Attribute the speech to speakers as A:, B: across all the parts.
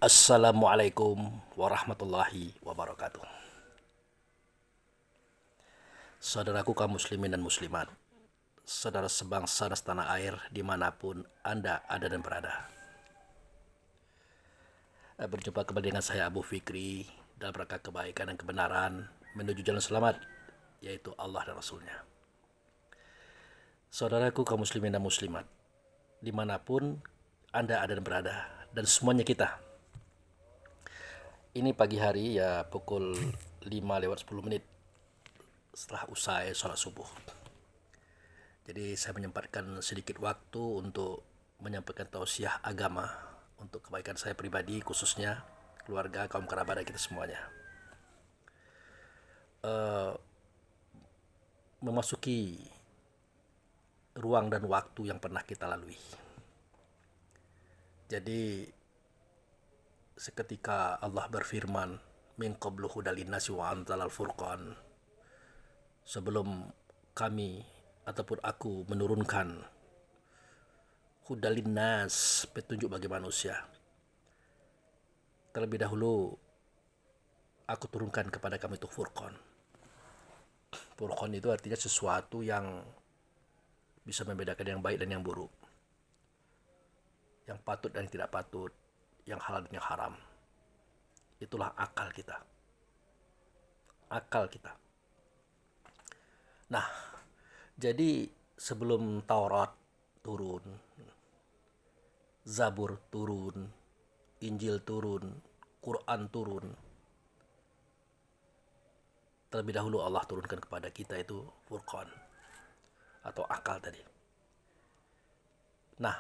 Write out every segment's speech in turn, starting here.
A: Assalamualaikum warahmatullahi wabarakatuh. Saudaraku kaum muslimin dan muslimat, saudara sebangsa dan setanah air dimanapun Anda ada dan berada. Berjumpa kembali dengan saya Abu Fikri dalam rangka kebaikan dan kebenaran menuju jalan selamat, yaitu Allah dan Rasulnya. Saudaraku kaum muslimin dan muslimat, dimanapun Anda ada dan berada, dan semuanya kita. Ini pagi hari ya pukul 5:10 setelah usai sholat subuh. Jadi saya menyempatkan sedikit waktu untuk menyampaikan tausiah agama untuk kebaikan saya pribadi, khususnya keluarga, kaum kerabat dan kita semuanya. Memasuki ruang dan waktu yang pernah kita lalui. Jadi seketika Allah berfirman, min qablu hudal linnasi wa anzalal furqan. Sebelum kami ataupun aku menurunkan hudal linnas, petunjuk bagi manusia, terlebih dahulu aku turunkan kepada kami itu Furqan. Furqan itu artinya sesuatu yang bisa membedakan yang baik dan yang buruk, yang patut dan yang tidak patut, yang halal dan yang haram. Itulah akal kita. Akal kita. Nah, jadi sebelum Taurat turun, Zabur turun, Injil turun, Quran turun, terlebih dahulu Allah turunkan kepada kita itu Furqan atau akal tadi. Nah,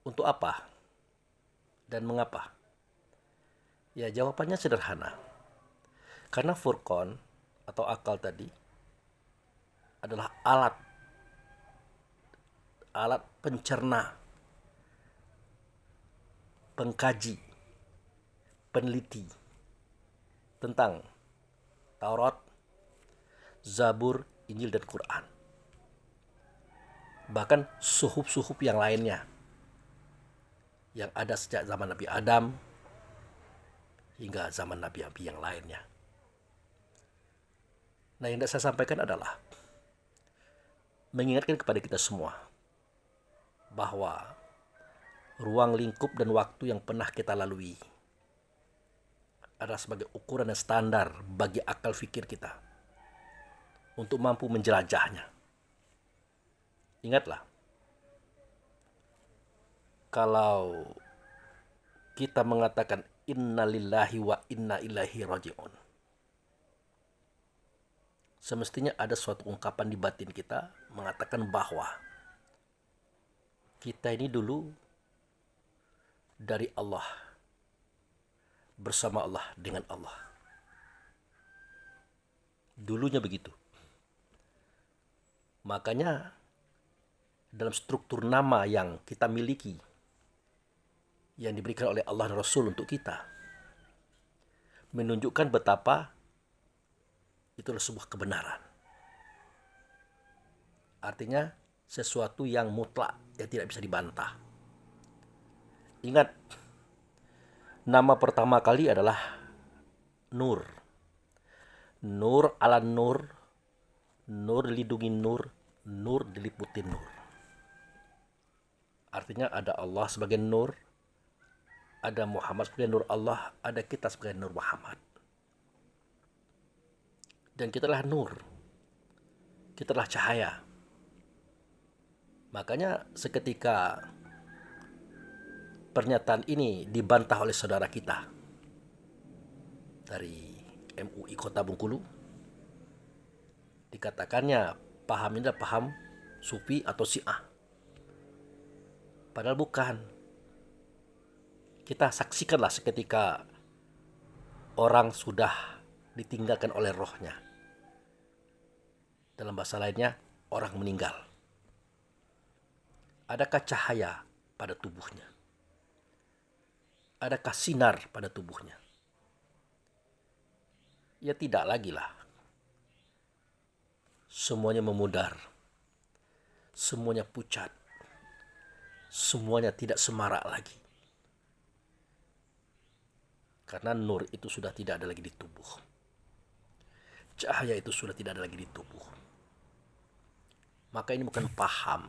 A: untuk apa dan mengapa? Ya, jawabannya sederhana. Karena Furqan atau akal tadi adalah alat pencerna, pengkaji, peneliti tentang Taurat, Zabur, Injil, dan Quran. Bahkan suhuf-suhuf yang lainnya yang ada sejak zaman Nabi Adam hingga zaman Nabi-Nabi yang lainnya. Nah, yang saya sampaikan adalah mengingatkan kepada kita semua bahwa ruang lingkup dan waktu yang pernah kita lalui adalah sebagai ukuran dan standar bagi akal fikir kita untuk mampu menjelajahnya. Ingatlah, kalau kita mengatakan inna lillahi wa inna ilaihi raji'un, semestinya ada suatu ungkapan di batin kita mengatakan bahwa kita ini dulu dari Allah, bersama Allah, dengan Allah. Dulunya begitu. Makanya dalam struktur nama yang kita miliki, yang diberikan oleh Allah dan Rasul untuk kita, menunjukkan betapa itulah sebuah kebenaran. Artinya sesuatu yang mutlak, yang tidak bisa dibantah. Ingat, nama pertama kali adalah Nur. Nur ala Nur, Nur dilindungi Nur, Nur diliputi Nur. Artinya ada Allah sebagai Nur, ada Muhammad sebagai Nur Allah, ada kita sebagai Nur Muhammad. Dan kita adalah Nur, kita adalah cahaya. Makanya seketika pernyataan ini dibantah oleh saudara kita dari MUI Kota Bengkulu, dikatakannya paham ini adalah paham Sufi atau Syiah. Padahal bukan. Kita saksikanlah seketika orang sudah ditinggalkan oleh rohnya. Dalam bahasa lainnya, orang meninggal. Adakah cahaya pada tubuhnya? Adakah sinar pada tubuhnya? Ya tidak lagi lah. Semuanya memudar. Semuanya pucat. Semuanya tidak semarak lagi. Karena nur itu sudah tidak ada lagi di tubuh. Cahaya itu sudah tidak ada lagi di tubuh. Maka ini bukan paham,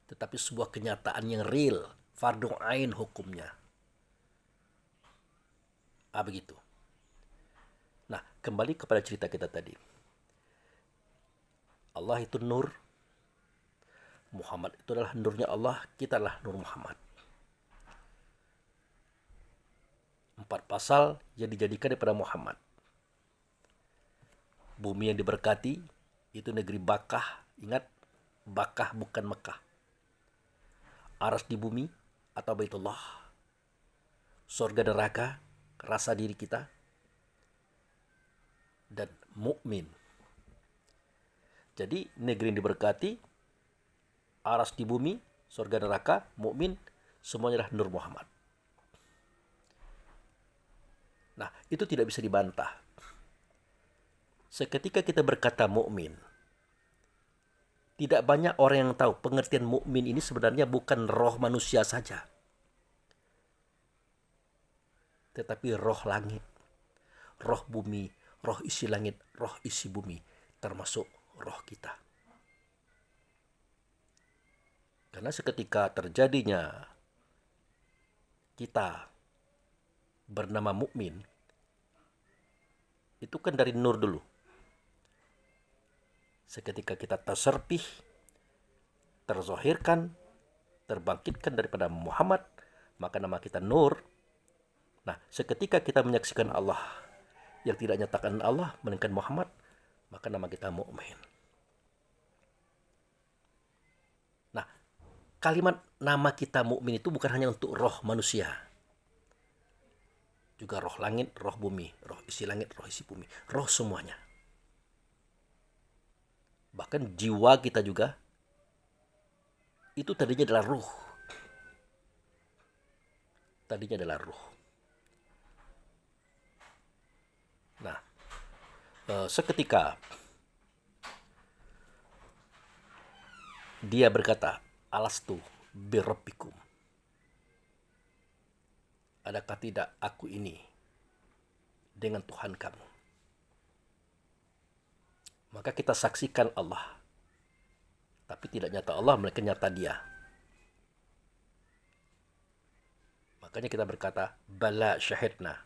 A: tetapi sebuah kenyataan yang real, fardhu ain hukumnya. Begitu. Nah, kembali kepada cerita kita tadi. Allah itu nur, Muhammad itu adalah nurnya Allah, kita adalah nur Muhammad. 4 pasal yang dijadikan daripada Muhammad. Bumi yang diberkati, itu negeri Bakkah. Ingat, Bakkah bukan Mekah. Aras di bumi atau Baitullah. Surga neraka, rasa diri kita. Dan mukmin. Jadi negeri yang diberkati, aras di bumi, surga neraka, mukmin, semuanya adalah nur Muhammad. Nah, itu tidak bisa dibantah. Seketika kita berkata mukmin, tidak banyak orang yang tahu pengertian mukmin ini sebenarnya bukan roh manusia saja, tetapi roh langit, roh bumi, roh isi langit, roh isi bumi, termasuk roh kita. Karena seketika terjadinya kita bernama mukmin, itu kan dari nur dulu. Seketika kita terserpih, terzohirkan, terbangkitkan daripada Muhammad, maka nama kita nur. Nah, seketika kita menyaksikan Allah yang tidak nyatakan Allah, melainkan Muhammad, maka nama kita mukmin. Nah, kalimat nama kita mukmin itu bukan hanya untuk roh manusia, juga roh langit, roh bumi, roh isi langit, roh isi bumi, roh semuanya. Bahkan jiwa kita juga itu tadinya adalah ruh. Tadinya adalah ruh. Nah, seketika dia berkata, alastu birabbikum. Adakah tidak aku ini dengan Tuhan kamu? Maka kita saksikan Allah. Tapi tidak nyata Allah, melainkan nyata dia. Makanya kita berkata, bala syahidna.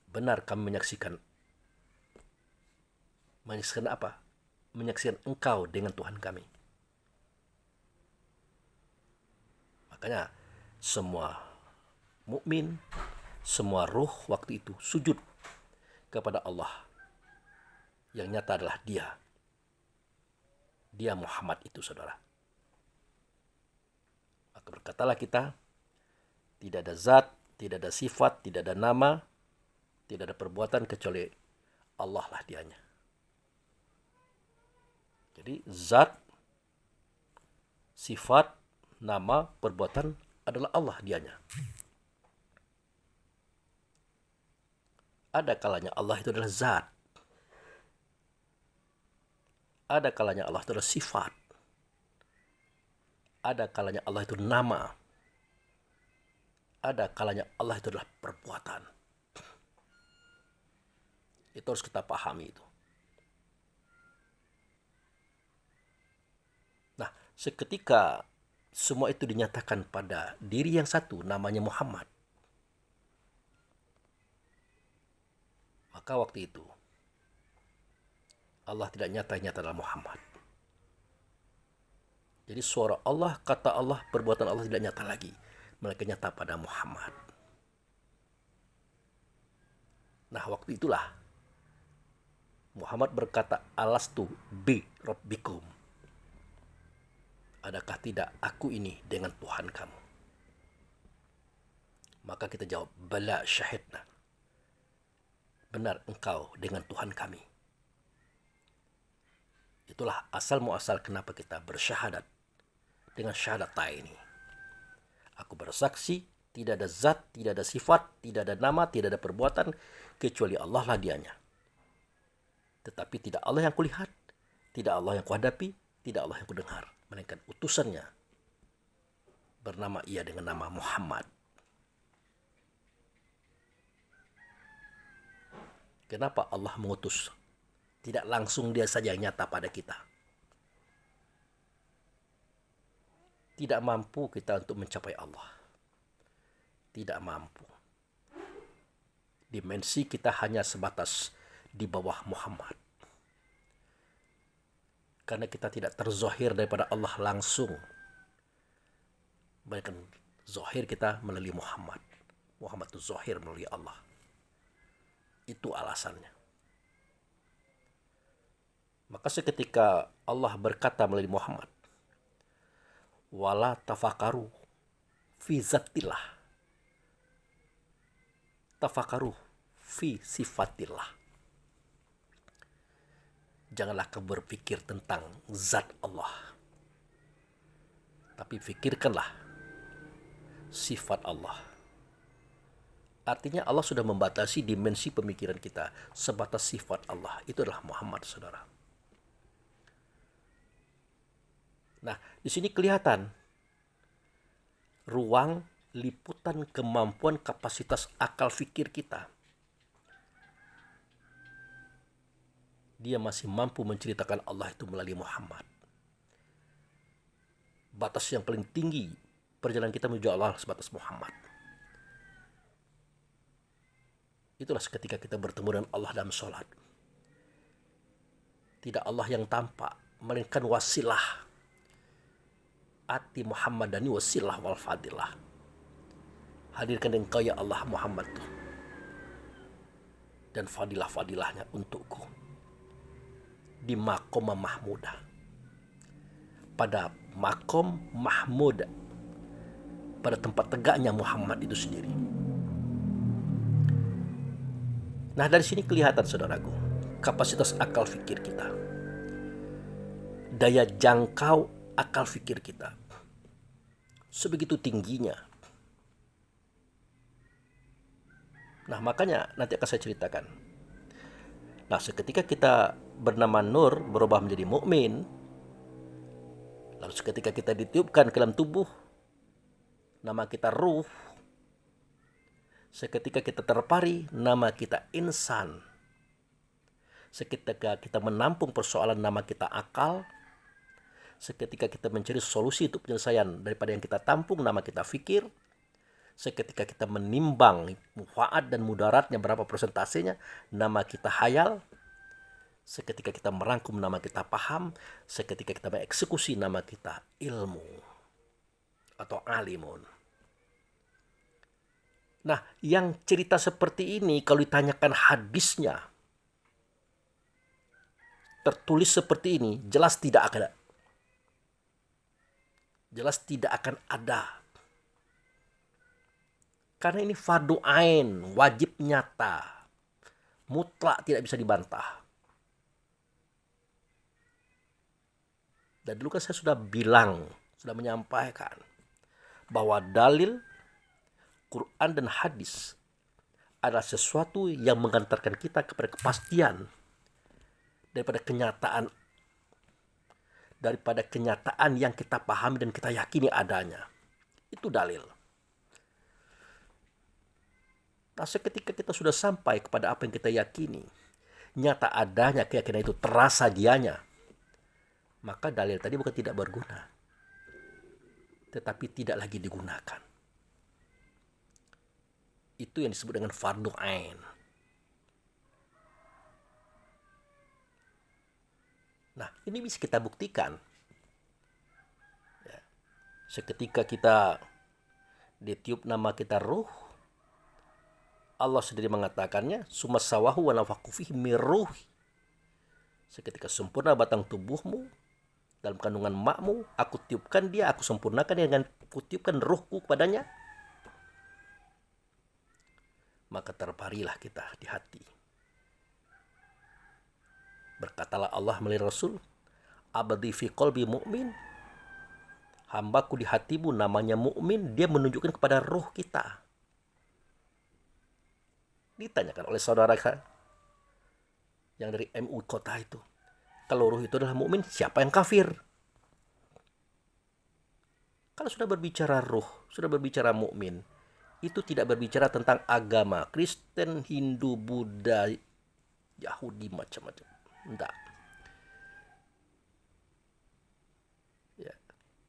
A: Benar kami menyaksikan. Menyaksikan apa? Menyaksikan engkau dengan Tuhan kami. Makanya semua mukmin, semua ruh waktu itu sujud kepada Allah. Yang nyata adalah dia. Dia Muhammad itu, saudara. Maka berkatalah kita, tidak ada zat, tidak ada sifat, tidak ada nama, tidak ada perbuatan kecuali Allah lah dianya. Jadi zat, sifat, nama, perbuatan adalah Allah dianya. Ada kalanya Allah itu adalah zat. Ada kalanya Allah itu adalah sifat. Ada kalanya Allah itu nama. Ada kalanya Allah itu adalah perbuatan. Itu harus kita pahami itu. Nah, seketika semua itu dinyatakan pada diri yang satu, namanya Muhammad. Maka waktu itu Allah tidak nyata adalah Muhammad. Jadi suara Allah, kata Allah, perbuatan Allah tidak nyata lagi, melainkan nyata pada Muhammad. Nah, waktu itulah Muhammad berkata, alastu bi rabbikum. Adakah tidak aku ini dengan Tuhan kamu? Maka kita jawab, bala syahidna. Benar engkau dengan Tuhan kami. Itulah asal muasal kenapa kita bersyahadat dengan syahadatain ini. Aku bersaksi tidak ada zat, tidak ada sifat, tidak ada nama, tidak ada perbuatan kecuali Allah lah dianya. Tetapi tidak Allah yang kulihat, tidak Allah yang kuhadapi, tidak Allah yang kudengar, melainkan utusannya bernama ia dengan nama Muhammad. Kenapa Allah mengutus? Tidak langsung dia saja yang nyata pada kita. Tidak mampu kita untuk mencapai Allah. Tidak mampu. Dimensi kita hanya sebatas di bawah Muhammad. Karena kita tidak terzahir daripada Allah langsung. Bahkan zahir kita melalui Muhammad. Muhammad itu zahir melalui Allah. Itu alasannya. Maka seketika Allah berkata melalui Muhammad, wala tafakaru fi zatillah, tafakaru fi sifatillah. Janganlah kau berpikir tentang zat Allah, tapi pikirkanlah sifat Allah. Artinya Allah sudah membatasi dimensi pemikiran kita sebatas sifat Allah. Itu adalah Muhammad, saudara. Nah, di sini kelihatan ruang liputan kemampuan kapasitas akal fikir kita. Dia masih mampu menceritakan Allah itu melalui Muhammad. Batas yang paling tinggi perjalanan kita menuju Allah sebatas Muhammad. Itulah seketika kita bertemu dengan Allah dalam sholat. Tidak Allah yang tampak, melainkan wasilah. Ati Muhammadani wasilah wal fadilah. Hadirkan engkau ya Allah Muhammad tuh. Dan fadilah-fadilahnya untukku. Di makom mahmudah. Pada makom mahmud. Pada tempat tegaknya Muhammad itu sendiri. Nah, dari sini kelihatan, saudaraku, kapasitas akal fikir kita. Daya jangkau akal fikir kita. Sebegitu tingginya. Nah, makanya nanti akan saya ceritakan. Nah, seketika kita bernama Nur berubah menjadi mukmin, lalu seketika kita ditiupkan ke dalam tubuh, nama kita ruh. Seketika kita terpari, nama kita insan. Seketika kita menampung persoalan, nama kita akal. Seketika kita mencari solusi untuk penyelesaian daripada yang kita tampung, nama kita fikir. Seketika kita menimbang manfaat dan mudaratnya berapa persentasenya, nama kita hayal. Seketika kita merangkum, nama kita paham. Seketika kita mengeksekusi, nama kita ilmu atau alimun. Nah, yang cerita seperti ini kalau ditanyakan hadisnya, tertulis seperti ini, jelas tidak ada. Jelas tidak akan ada. Karena ini fardu ain, wajib nyata. Mutlak tidak bisa dibantah. Dan dulu kan saya sudah bilang, sudah menyampaikan bahwa dalil Quran dan hadis adalah sesuatu yang mengantarkan kita kepada kepastian daripada kenyataan yang kita pahami dan kita yakini adanya. Itu dalil. Nah, seketika kita sudah sampai kepada apa yang kita yakini, nyata adanya keyakinan itu, terasa dianya, maka dalil tadi bukan tidak berguna, tetapi tidak lagi digunakan. Itu yang disebut dengan fardu ain. Nah, ini bisa kita buktikan. Ya. Seketika kita ditiup nama kita ruh, Allah sendiri mengatakannya, sumasawahu wa nafaku fihi min ruhi. Seketika sempurna batang tubuhmu dalam kandungan makmu, aku tiupkan dia, aku sempurnakan dengan kutiupkan ruhku kepadanya. Maka terparilah kita di hati. Berkatalah Allah melalui Rasul, abadi fi qalbi mu'min. Hambaku di hatimu namanya mukmin. Dia menunjukkan kepada ruh kita. Ditanyakan oleh saudara yang dari MU kota itu, kalau ruh itu adalah mukmin, siapa yang kafir? Kalau sudah berbicara ruh, sudah berbicara mukmin, itu tidak berbicara tentang agama Kristen, Hindu, Buddha, Yahudi macam-macam. Enggak. Ya.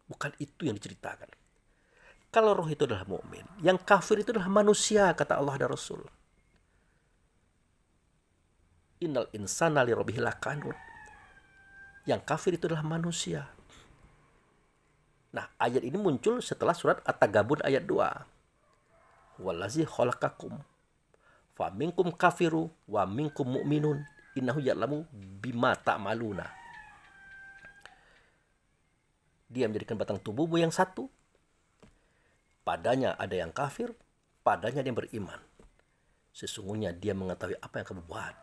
A: Bukan itu yang diceritakan. Kalau roh itu adalah mukmin, yang kafir itu adalah manusia, kata Allah dan Rasul. Innal insana li rabbih lakanut. Yang kafir itu adalah manusia. Nah, ayat ini muncul setelah surat At-Tagabun ayat 2. Wallazi khalaqakum faminkum kafiru wa minkum mu'minun innahu ya'lamu bima ta'maluna. Dia menjadikan batang tubuhmu yang satu. Padanya ada yang kafir, padanya ada yang beriman. Sesungguhnya dia mengetahui apa yang kamu buat.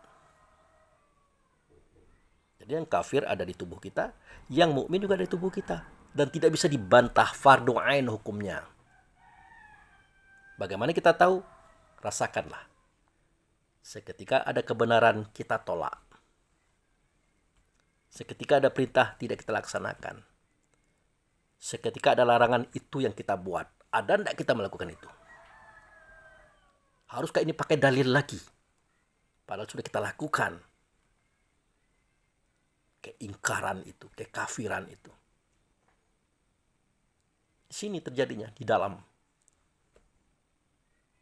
A: Jadi yang kafir ada di tubuh kita, yang mukmin juga ada di tubuh kita. Dan tidak bisa dibantah, fardhu ain hukumnya. Bagaimana kita tahu? Rasakanlah. Seketika ada kebenaran, kita tolak. Seketika ada perintah, tidak kita laksanakan. Seketika ada larangan, itu yang kita buat. Ada tidak kita melakukan itu? Haruskah ini pakai dalil lagi? Padahal sudah kita lakukan. Keingkaran itu, kekafiran itu. Di sini terjadinya, di dalam.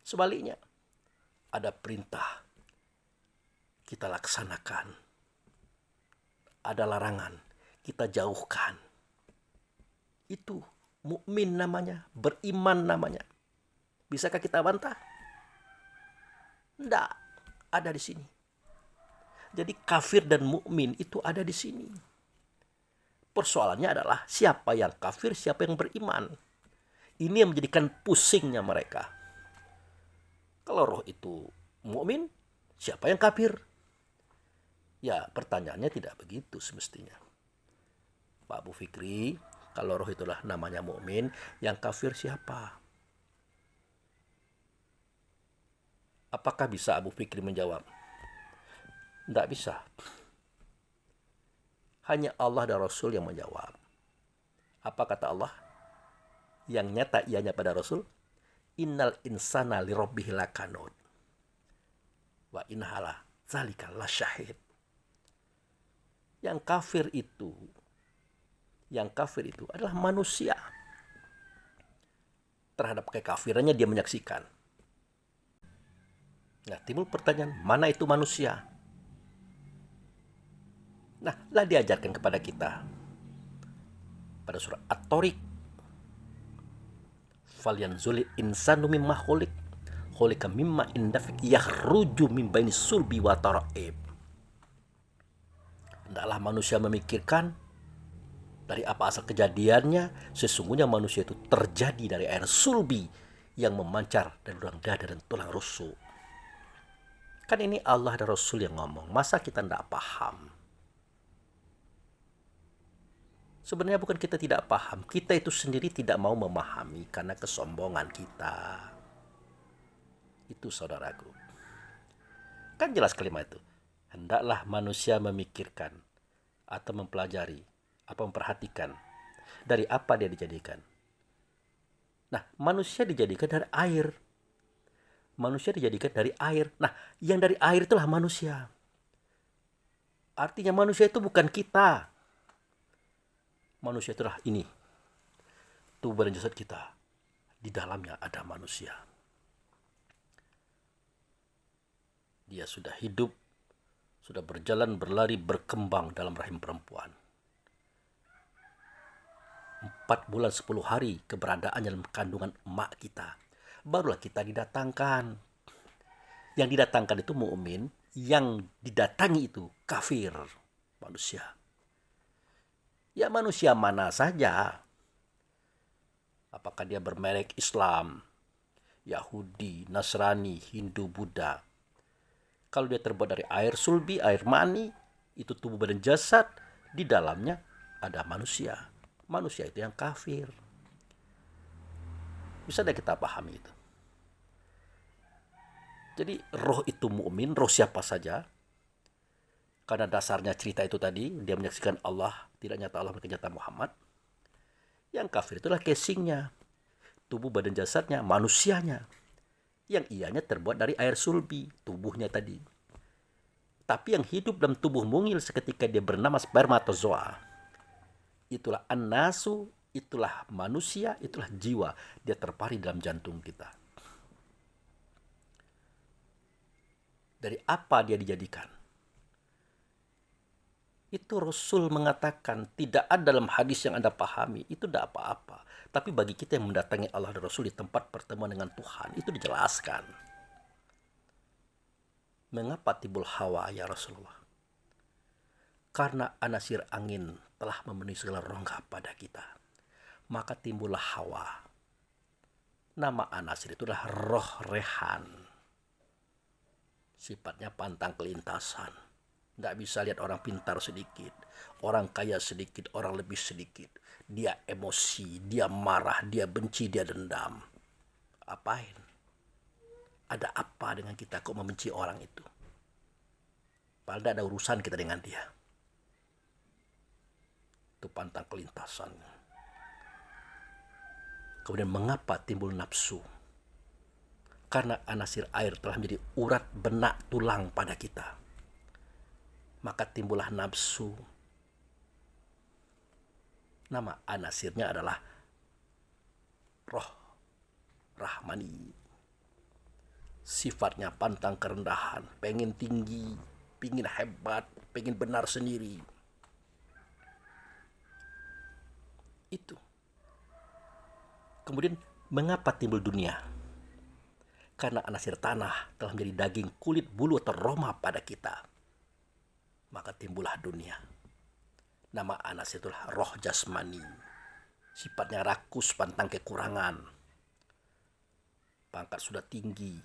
A: Sebaliknya, ada perintah, kita laksanakan. Ada larangan, kita jauhkan. Itu mukmin namanya, beriman namanya. Bisakah kita bantah? Tidak, ada di sini. Jadi kafir dan mukmin itu ada di sini. Persoalannya adalah siapa yang kafir, siapa yang beriman. Ini yang menjadikan pusingnya mereka. Kalau roh itu mukmin, siapa yang kafir? Ya, pertanyaannya tidak begitu semestinya. Pak Abu Fikri, kalau roh itulah namanya mukmin, yang kafir siapa? Apakah bisa Abu Fikri menjawab? Tidak bisa. Hanya Allah dan Rasul yang menjawab. Apa kata Allah? Yang nyata ianya pada Rasul, innal insana li rabbih lakanut wa inhala zalika lasyahid. Yang kafir itu adalah manusia. Terhadap kekafirannya dia menyaksikan. Nah, timbul pertanyaan, mana itu manusia? Nah, lah diajarkan kepada kita pada surah At-Tariq, falyanzul insanu mimma khuliqa mimma indafik yakhruju min baini sulbi wa tara'ib. Hendaklah manusia memikirkan dari apa asal kejadiannya. Sesungguhnya manusia itu terjadi dari air sulbi yang memancar dari tulang dada dan tulang rusuk. Kan ini Allah dan Rasul yang ngomong, masa kita tidak paham? Sebenarnya bukan kita tidak paham, kita itu sendiri tidak mau memahami karena kesombongan kita. Itu saudaraku. Kan jelas kalimat itu. Hendaklah manusia memikirkan atau mempelajari, apa memperhatikan dari apa dia dijadikan. Nah, manusia dijadikan dari air. Manusia dijadikan dari air. Nah, yang dari air itulah manusia. Artinya manusia itu bukan kita. Manusia itulah ini. Tubuh dan jasad kita. Di dalamnya ada manusia. Dia sudah hidup, sudah berjalan, berlari, berkembang dalam rahim perempuan. 4 bulan 10 hari keberadaannya dalam kandungan emak kita. Barulah kita didatangkan. Yang didatangkan itu mukmin, yang didatangi itu kafir, manusia. Ya manusia mana saja. Apakah dia bermerek Islam, Yahudi, Nasrani, Hindu, Buddha. Kalau dia terbuat dari air sulbi, air mani, itu tubuh badan jasad, di dalamnya ada manusia. Manusia itu yang kafir. Bisa tidak kita pahami itu? Jadi roh itu mukmin, roh siapa saja. Karena dasarnya cerita itu tadi, dia menyaksikan Allah, tidak nyata Allah, mereka nyata Muhammad. Yang kafir itulah casingnya, tubuh badan jasadnya, manusianya. Yang ianya terbuat dari air sulbi, tubuhnya tadi. Tapi yang hidup dalam tubuh mungil seketika dia bernama spermatozoa. Itulah an-nasu, itulah manusia, itulah jiwa. Dia terpari dalam jantung kita. Dari apa dia dijadikan? Itu Rasul mengatakan, tidak ada dalam hadis yang Anda pahami, itu tidak apa-apa. Tapi bagi kita yang mendatangi Allah dan Rasul di tempat pertemuan dengan Tuhan, itu dijelaskan. Mengapa timbul hawa ya Rasulullah? Karena anasir angin telah memenuhi segala rongga pada kita. Maka timbullah hawa. Nama anasir itu adalah roh rehan. Sifatnya pantang kelintasan. Tidak bisa lihat orang pintar sedikit, orang kaya sedikit, orang lebih sedikit. Dia emosi, dia marah, dia benci, dia dendam. Apain? Ada apa dengan kita kok membenci orang itu? Padahal tidak ada urusan kita dengan dia. Itu pantang kelintasan. Kemudian mengapa timbul nafsu? Karena anasir air telah menjadi urat benak tulang pada kita. Maka timbullah nafsu. Nama anasirnya adalah roh rahmani. Sifatnya pantang kerendahan, pengen tinggi, pengen hebat, pengen benar sendiri. Itu. Kemudian mengapa timbul dunia? Karena anasir tanah telah menjadi daging, kulit, bulu atau roma pada kita. Maka timbullah dunia. Nama anasir itulah roh jasmani. Sifatnya rakus, pantang kekurangan. Pangkat sudah tinggi,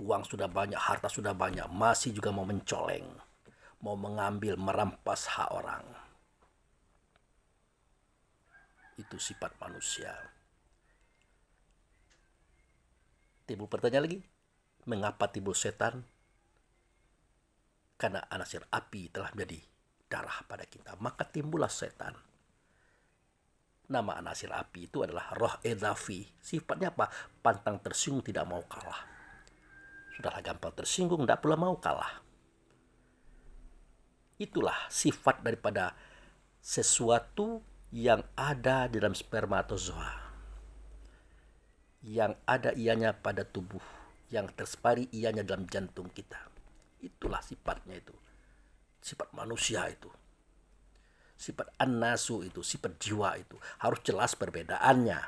A: uang sudah banyak, harta sudah banyak, masih juga mau mencoleng, mau mengambil, merampas hak orang. Itu sifat manusia. Timbul pertanyaan lagi, mengapa timbul setan? Karena anasir api telah menjadi darah pada kita, maka timbullah setan. Nama anasir api itu adalah roh edhafi. Sifatnya apa? Pantang tersinggung, tidak mau kalah. Sudahlah gampang tersinggung, tidak pula mau kalah. Itulah sifat daripada sesuatu yang ada di dalam spermatozoa. Yang ada ianya pada tubuh, yang terspari ianya dalam jantung kita. Itulah sifatnya itu. Sifat manusia itu. Sifat an-nasu itu, sifat jiwa itu. Harus jelas perbedaannya.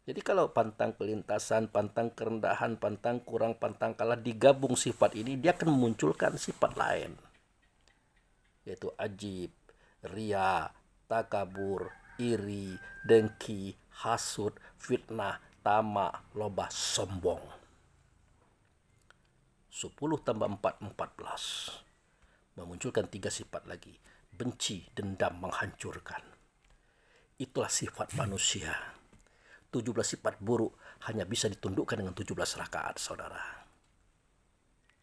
A: Jadi kalau pantang kelintasan, pantang kerendahan, pantang kurang, pantang kalah, digabung sifat ini, dia akan memunculkan sifat lain. Yaitu ajib, ria, takabur, iri, dengki, hasud, fitnah, tamak, loba, sombong. 10 tambah 4, 14. Memunculkan 3 sifat lagi. Benci, dendam, menghancurkan. Itulah sifat manusia. 17 sifat buruk hanya bisa ditundukkan dengan 17 rakaat, saudara.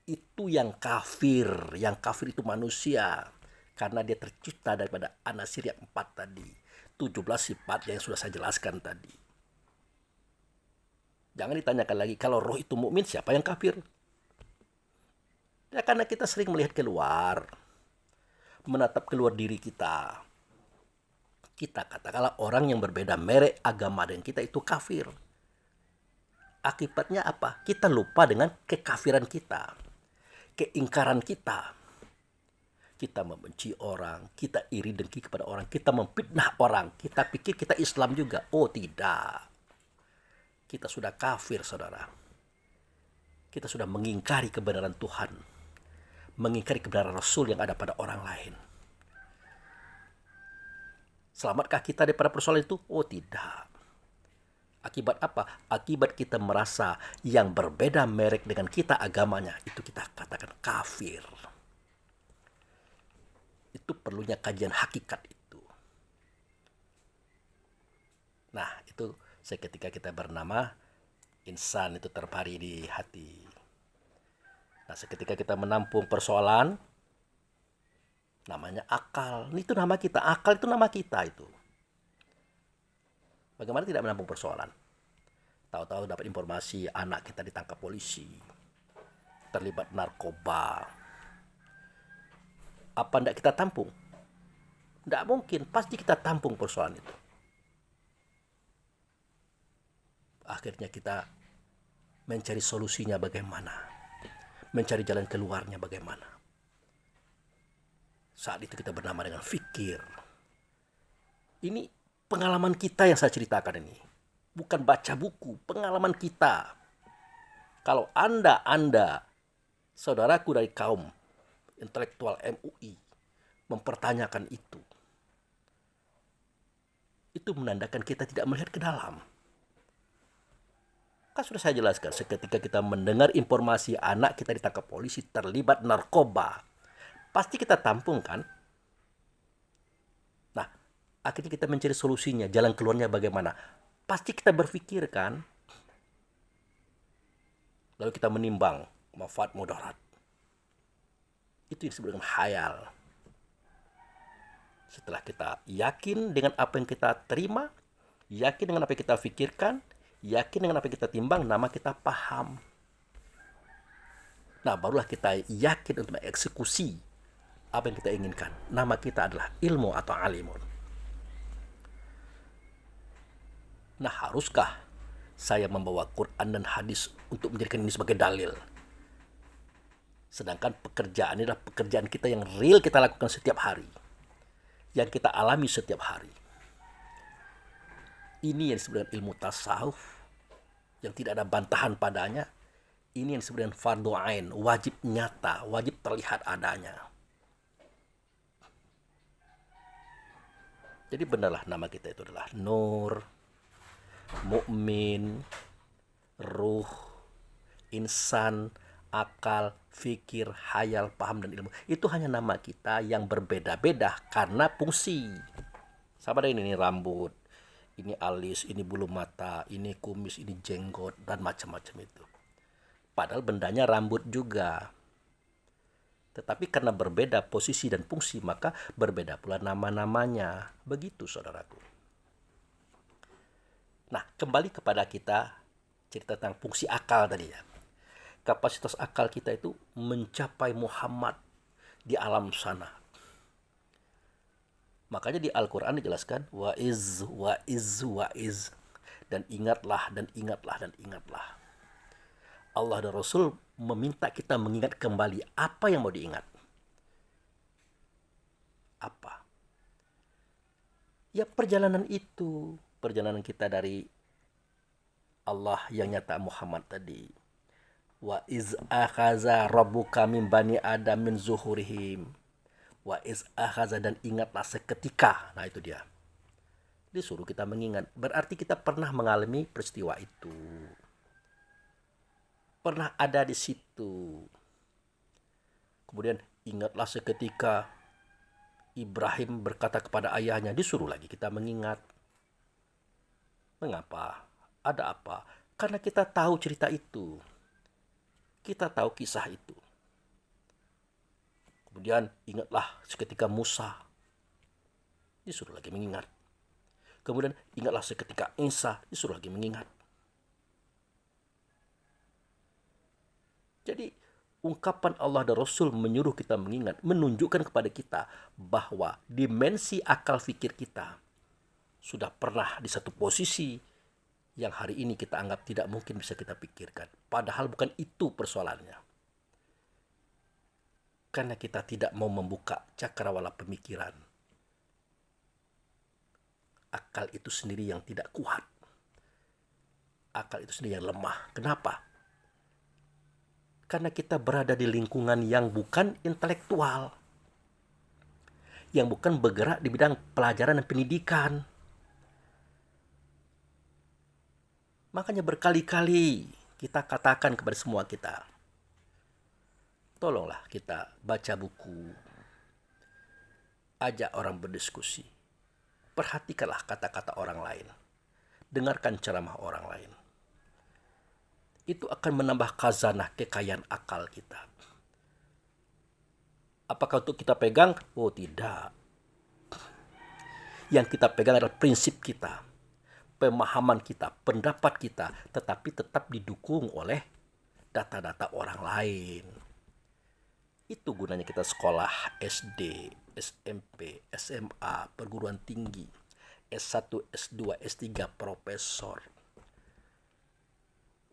A: Itu yang kafir. Yang kafir itu manusia. Karena dia tercipta daripada anasir yang 4 tadi. 17 sifat yang sudah saya jelaskan tadi. Jangan ditanyakan lagi, kalau roh itu mukmin, siapa yang kafir? Ya karena kita sering melihat keluar, menatap keluar diri kita. Kita katakanlah orang yang berbeda merek agama dengan kita itu kafir. Akibatnya apa? Kita lupa dengan kekafiran kita, keingkaran kita. Kita membenci orang, kita iri dengki kepada orang, kita memfitnah orang, kita pikir kita Islam juga. Oh tidak. Kita sudah kafir, saudara. Kita sudah mengingkari kebenaran Tuhan, mengingkari kebenaran Rasul yang ada pada orang lain. Selamatkah kita daripada persoalan itu? Oh tidak. Akibat apa? Akibat kita merasa yang berbeda merek dengan kita agamanya, itu kita katakan kafir. Itu perlunya kajian hakikat itu. Nah, itu seketika kita bernama insan itu terpari di hati. Nah, seketika kita menampung persoalan, namanya akal. Itu nama kita. Akal itu nama kita itu. Bagaimana tidak menampung persoalan? Tahu-tahu dapat informasi anak kita ditangkap polisi. terlibat narkoba. Apa tidak kita tampung? Tidak mungkin, pasti kita tampung persoalan itu. Akhirnya kita mencari solusinya bagaimana, mencari jalan keluarnya bagaimana. Saat itu kita bernama dengan fikir. Ini pengalaman kita yang saya ceritakan ini. Bukan baca buku, pengalaman kita. Kalau Anda, saudaraku dari kaum intelektual MUI, mempertanyakan itu menandakan kita tidak melihat ke dalam. Kan sudah saya jelaskan, seketika kita mendengar informasi anak kita ditangkap polisi terlibat narkoba, pasti kita tampung kan? Nah, akhirnya kita mencari solusinya, jalan keluarnya bagaimana. Pasti kita berpikir kan? Lalu kita menimbang manfaat mudarat. Itu yang disebut dengan khayal. Setelah kita yakin dengan apa yang kita terima, yakin dengan apa yang kita pikirkan, yakin dengan apa yang kita timbang, nama kita paham. Nah, barulah kita yakin untuk mengeksekusi apa yang kita inginkan. Nama kita adalah ilmu atau alimun. Nah, haruskah saya membawa Quran dan hadis untuk menjadikan ini sebagai dalil? Sedangkan pekerjaan ini adalah pekerjaan kita yang real kita lakukan setiap hari, yang kita alami setiap hari. Ini yang disebut dengan ilmu tasawuf, yang tidak ada bantahan padanya. Ini yang disebut dengan fardhu ain, wajib nyata, wajib terlihat adanya. Jadi benarlah nama kita itu adalah nur, mukmin, ruh, insan, akal, fikir, hayal, paham, dan ilmu. Itu hanya nama kita yang berbeda-beda karena fungsi. Sama dengan ini rambut, ini alis, ini bulu mata, ini kumis, ini jenggot, dan macam-macam itu. Padahal bendanya rambut juga. Tetapi karena berbeda posisi dan fungsi, maka berbeda pula nama-namanya. Begitu, saudaraku. Nah, kembali kepada kita cerita tentang fungsi akal tadi ya. Kapasitas akal kita itu mencapai Muhammad di alam sana. Makanya di Al-Quran dijelaskan wa'iz, wa'iz, wa'iz. Dan ingatlah, dan ingatlah, dan ingatlah. Allah dan Rasul meminta kita mengingat kembali apa yang mau diingat. Apa? Ya perjalanan itu. Perjalanan kita dari Allah yang nyata Muhammad tadi. Wa iz akhaza rabbuka min bani adam min zuhurihim. Wa iz akhaza, dan ingatlah seketika. Nah itu dia. Disuruh kita mengingat. Berarti kita pernah mengalami peristiwa itu. Pernah ada di situ. Kemudian ingatlah seketika Ibrahim berkata kepada ayahnya. Disuruh lagi kita mengingat. Mengapa? Ada apa? Karena kita tahu cerita itu. Kita tahu kisah itu. Kemudian ingatlah seketika Musa. Disuruh lagi mengingat. Kemudian ingatlah seketika Isa. Disuruh lagi mengingat. Jadi ungkapan Allah dan Rasul menyuruh kita mengingat, menunjukkan kepada kita bahwa dimensi akal fikir kita sudah pernah di satu posisi yang hari ini kita anggap tidak mungkin bisa kita pikirkan. Padahal bukan itu persoalannya. Karena kita tidak mau membuka cakrawala pemikiran. Akal itu sendiri yang tidak kuat. Akal itu sendiri yang lemah. Kenapa? Karena kita berada di lingkungan yang bukan intelektual. Yang bukan bergerak di bidang pelajaran dan pendidikan. Makanya berkali-kali kita katakan kepada semua kita, tolonglah kita baca buku, ajak orang berdiskusi, perhatikanlah kata-kata orang lain, dengarkan ceramah orang lain. Itu akan menambah khazanah kekayaan akal kita. Apakah untuk kita pegang? Oh tidak. Yang kita pegang adalah prinsip kita, pemahaman kita, pendapat kita, tetapi tetap didukung oleh data-data orang lain. Itu gunanya kita sekolah SD, SMP, SMA, perguruan tinggi, S1, S2, S3, profesor.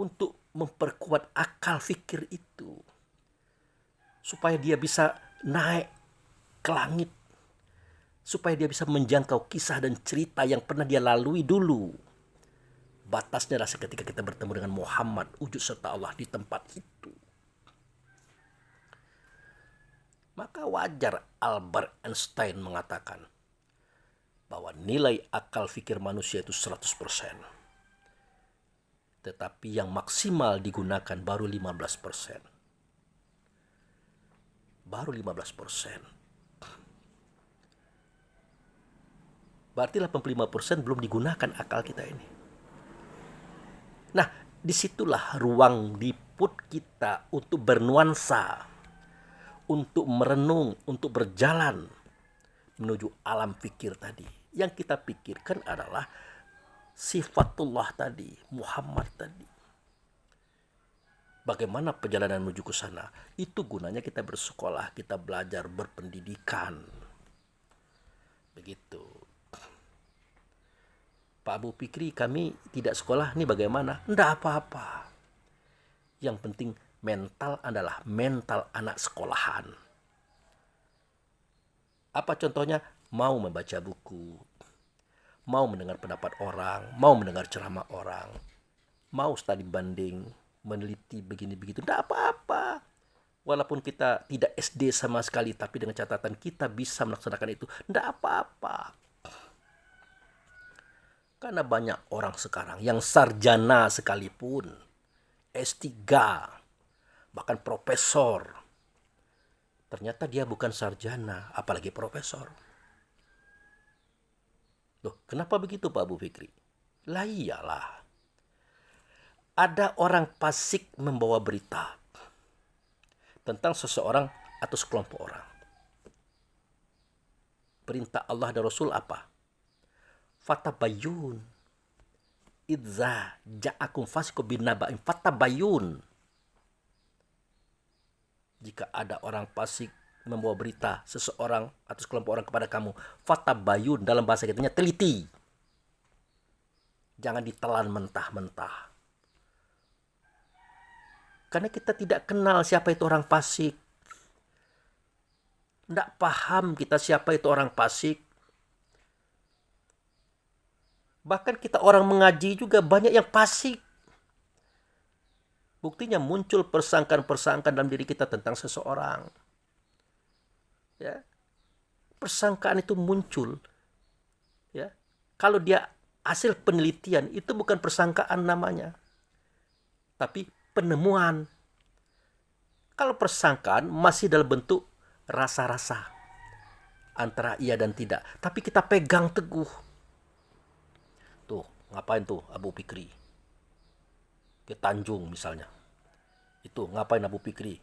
A: Untuk memperkuat akal fikir itu. Supaya dia bisa naik ke langit. Supaya dia bisa menjangkau kisah dan cerita yang pernah dia lalui dulu. Batasnya adalah ketika kita bertemu dengan Muhammad, wujud serta Allah di tempat itu. Maka wajar Albert Einstein mengatakan bahwa nilai akal fikir manusia itu 100%. Tetapi yang maksimal digunakan baru 15%. Baru 15%. Berarti 85% belum digunakan akal kita ini. Nah, disitulah ruang liput kita untuk bernuansa, untuk merenung, untuk berjalan menuju alam fikir tadi. Yang kita pikirkan adalah sifatullah tadi, Muhammad tadi. Bagaimana perjalanan menuju ke sana? Itu gunanya kita bersekolah, kita belajar, berpendidikan. Begitu. Pak Abu Fikri, kami tidak sekolah, ini bagaimana? Enggak apa-apa. Yang penting mental adalah mental anak sekolahan. Apa contohnya? Mau membaca buku, mau mendengar pendapat orang, mau mendengar ceramah orang, mau studi banding, meneliti begini begitu, tidak apa-apa. Walaupun kita tidak SD sama sekali, tapi dengan catatan kita bisa melaksanakan itu, tidak apa-apa. Karena banyak orang sekarang yang sarjana sekalipun, S3, bahkan profesor, ternyata dia bukan sarjana, apalagi profesor. Loh, kenapa begitu Pak Abu Fikri? Lah iyalah. Ada orang fasik membawa berita tentang seseorang atau sekelompok orang. Perintah Allah dan Rasul apa? Fatabayun. Idza ja'akum fasiqun binaba'in fatabayun. Jika ada orang fasik membawa berita seseorang atau sekelompok orang kepada kamu, fatabayun, dalam bahasa kitanya teliti. Jangan ditelan mentah-mentah. Karena kita tidak kenal siapa itu orang fasik. Tidak paham kita siapa itu orang fasik. Bahkan kita orang mengaji juga banyak yang fasik. Buktinya muncul persangkaan-persangkaan dalam diri kita tentang seseorang. Ya. Persangkaan itu muncul. Ya. Kalau dia hasil penelitian, itu bukan persangkaan namanya. Tapi penemuan. Kalau persangkaan masih dalam bentuk rasa-rasa. Antara iya dan tidak. Tapi kita pegang teguh. Tuh, ngapain tuh Abu Fikri? Ke Tanjung misalnya. Itu ngapain Abu Fikri?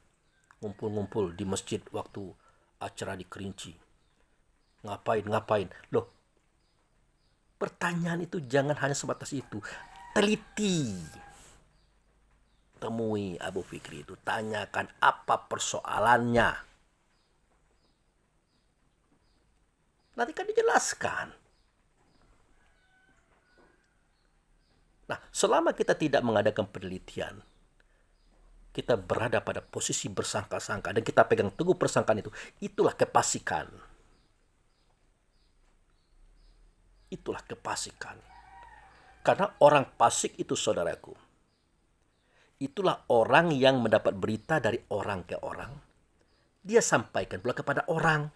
A: Ngumpul-ngumpul di masjid waktu acara di Kerinci. Ngapain? Loh, pertanyaan itu jangan hanya sebatas itu. Teliti. Temui Abu Fikri itu. Tanyakan apa persoalannya. Nanti kan dijelaskan. Nah, selama kita tidak mengadakan penelitian, kita berada pada posisi bersangka-sangka dan kita pegang teguh persangkaan itu, itulah kefasikan. Itulah kefasikan. Karena orang fasik itu, saudaraku, itulah orang yang mendapat berita dari orang ke orang. Dia sampaikan pula kepada orang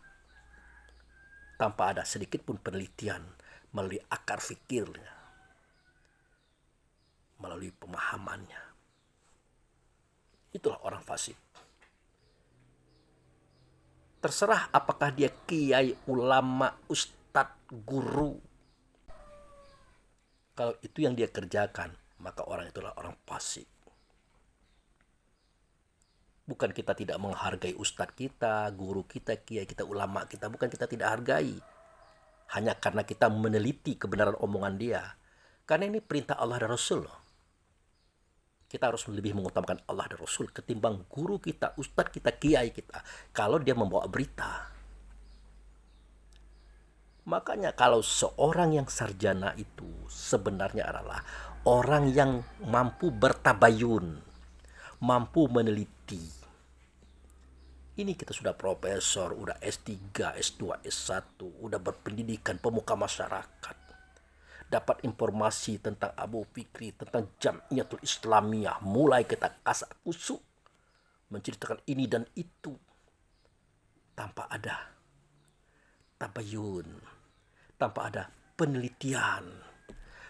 A: tanpa ada sedikit pun penelitian melalui akar fikirnya, melalui pemahamannya. Itulah orang fasik. Terserah apakah dia kiai, ulama, ustadz, guru. Kalau itu yang dia kerjakan, maka orang itulah orang fasik. Bukan kita tidak menghargai ustadz kita, guru kita, kiai kita, ulama kita. Bukan kita tidak hargai. Hanya karena kita meneliti kebenaran omongan dia. Karena ini perintah Allah dan Rasul. Kita harus lebih mengutamakan Allah dan Rasul ketimbang guru kita, ustadz kita, kiai kita, kalau dia membawa berita. Makanya kalau seorang yang sarjana itu sebenarnya adalah orang yang mampu bertabayun, mampu meneliti. Ini kita sudah profesor, udah S3, S2, S1, udah berpendidikan, pemuka masyarakat. Dapat informasi tentang Abu Fikri, tentang Jamiatul Islamiyah, mulai kita kasak kusuk menceritakan ini dan itu tanpa ada tabayun, tanpa ada penelitian.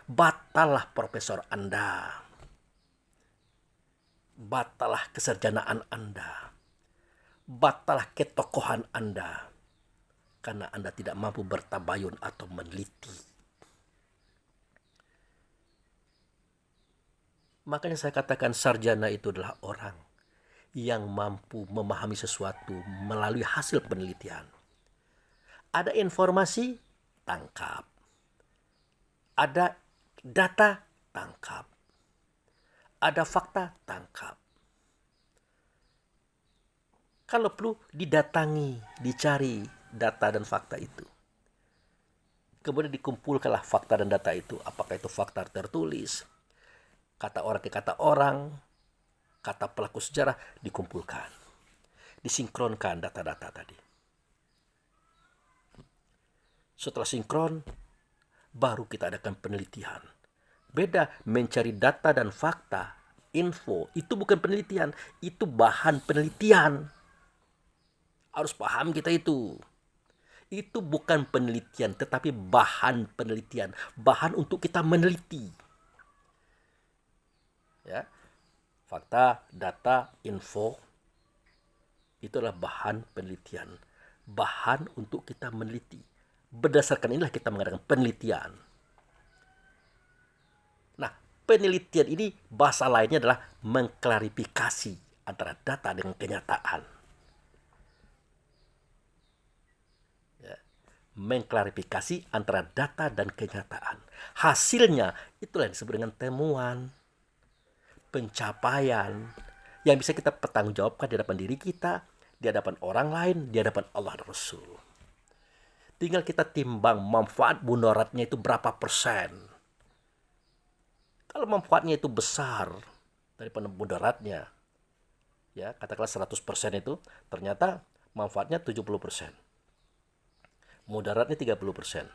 A: Batallah profesor Anda, batallah kesarjanaan Anda, batallah ketokohan Anda, karena Anda tidak mampu bertabayun atau meneliti. Makanya saya katakan sarjana itu adalah orang yang mampu memahami sesuatu melalui hasil penelitian. Ada informasi, tangkap. Ada data, tangkap. Ada fakta, tangkap. Kalau perlu didatangi, dicari data dan fakta itu. Kemudian dikumpulkanlah fakta dan data itu. Apakah itu fakta tertulis, kata orang ke kata orang, kata pelaku sejarah, dikumpulkan. Disinkronkan data-data tadi. Setelah sinkron, baru kita adakan penelitian. Beda mencari data dan fakta, info, itu bukan penelitian, itu bahan penelitian. Harus paham kita itu. Itu bukan penelitian, tetapi bahan penelitian. Bahan untuk kita meneliti. Ya, fakta, data, info, itu adalah bahan penelitian. Bahan untuk kita meneliti. Berdasarkan inilah kita mengadakan penelitian. Nah, penelitian ini bahasa lainnya adalah mengklarifikasi antara data dengan kenyataan. Ya, mengklarifikasi antara data dan kenyataan. Hasilnya itulah yang disebut dengan temuan, pencapaian yang bisa kita pertanggungjawabkan di hadapan diri kita, di hadapan orang lain, di hadapan Allah dan Rasul. Tinggal kita timbang manfaat mudaratnya itu berapa persen. Kalau manfaatnya itu besar daripada mudaratnya, ya katakanlah 100% itu, ternyata manfaatnya 70%. Mudaratnya 30%.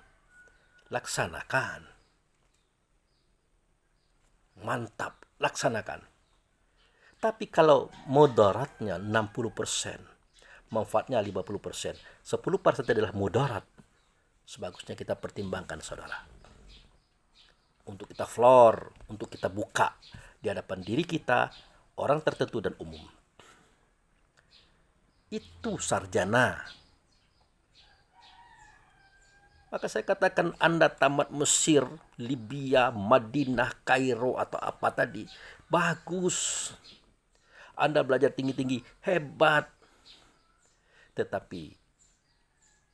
A: Laksanakan. Mantap, laksanakan. Tapi kalau mudaratnya 60%, manfaatnya 50%, 10% adalah mudarat, sebagusnya kita pertimbangkan, saudara. Untuk kita floor, untuk kita buka di hadapan diri kita, orang tertentu dan umum. Itu sarjana. Maka saya katakan Anda tamat Mesir, Libya, Madinah, Kairo atau apa tadi, bagus. Anda belajar tinggi-tinggi, hebat. Tetapi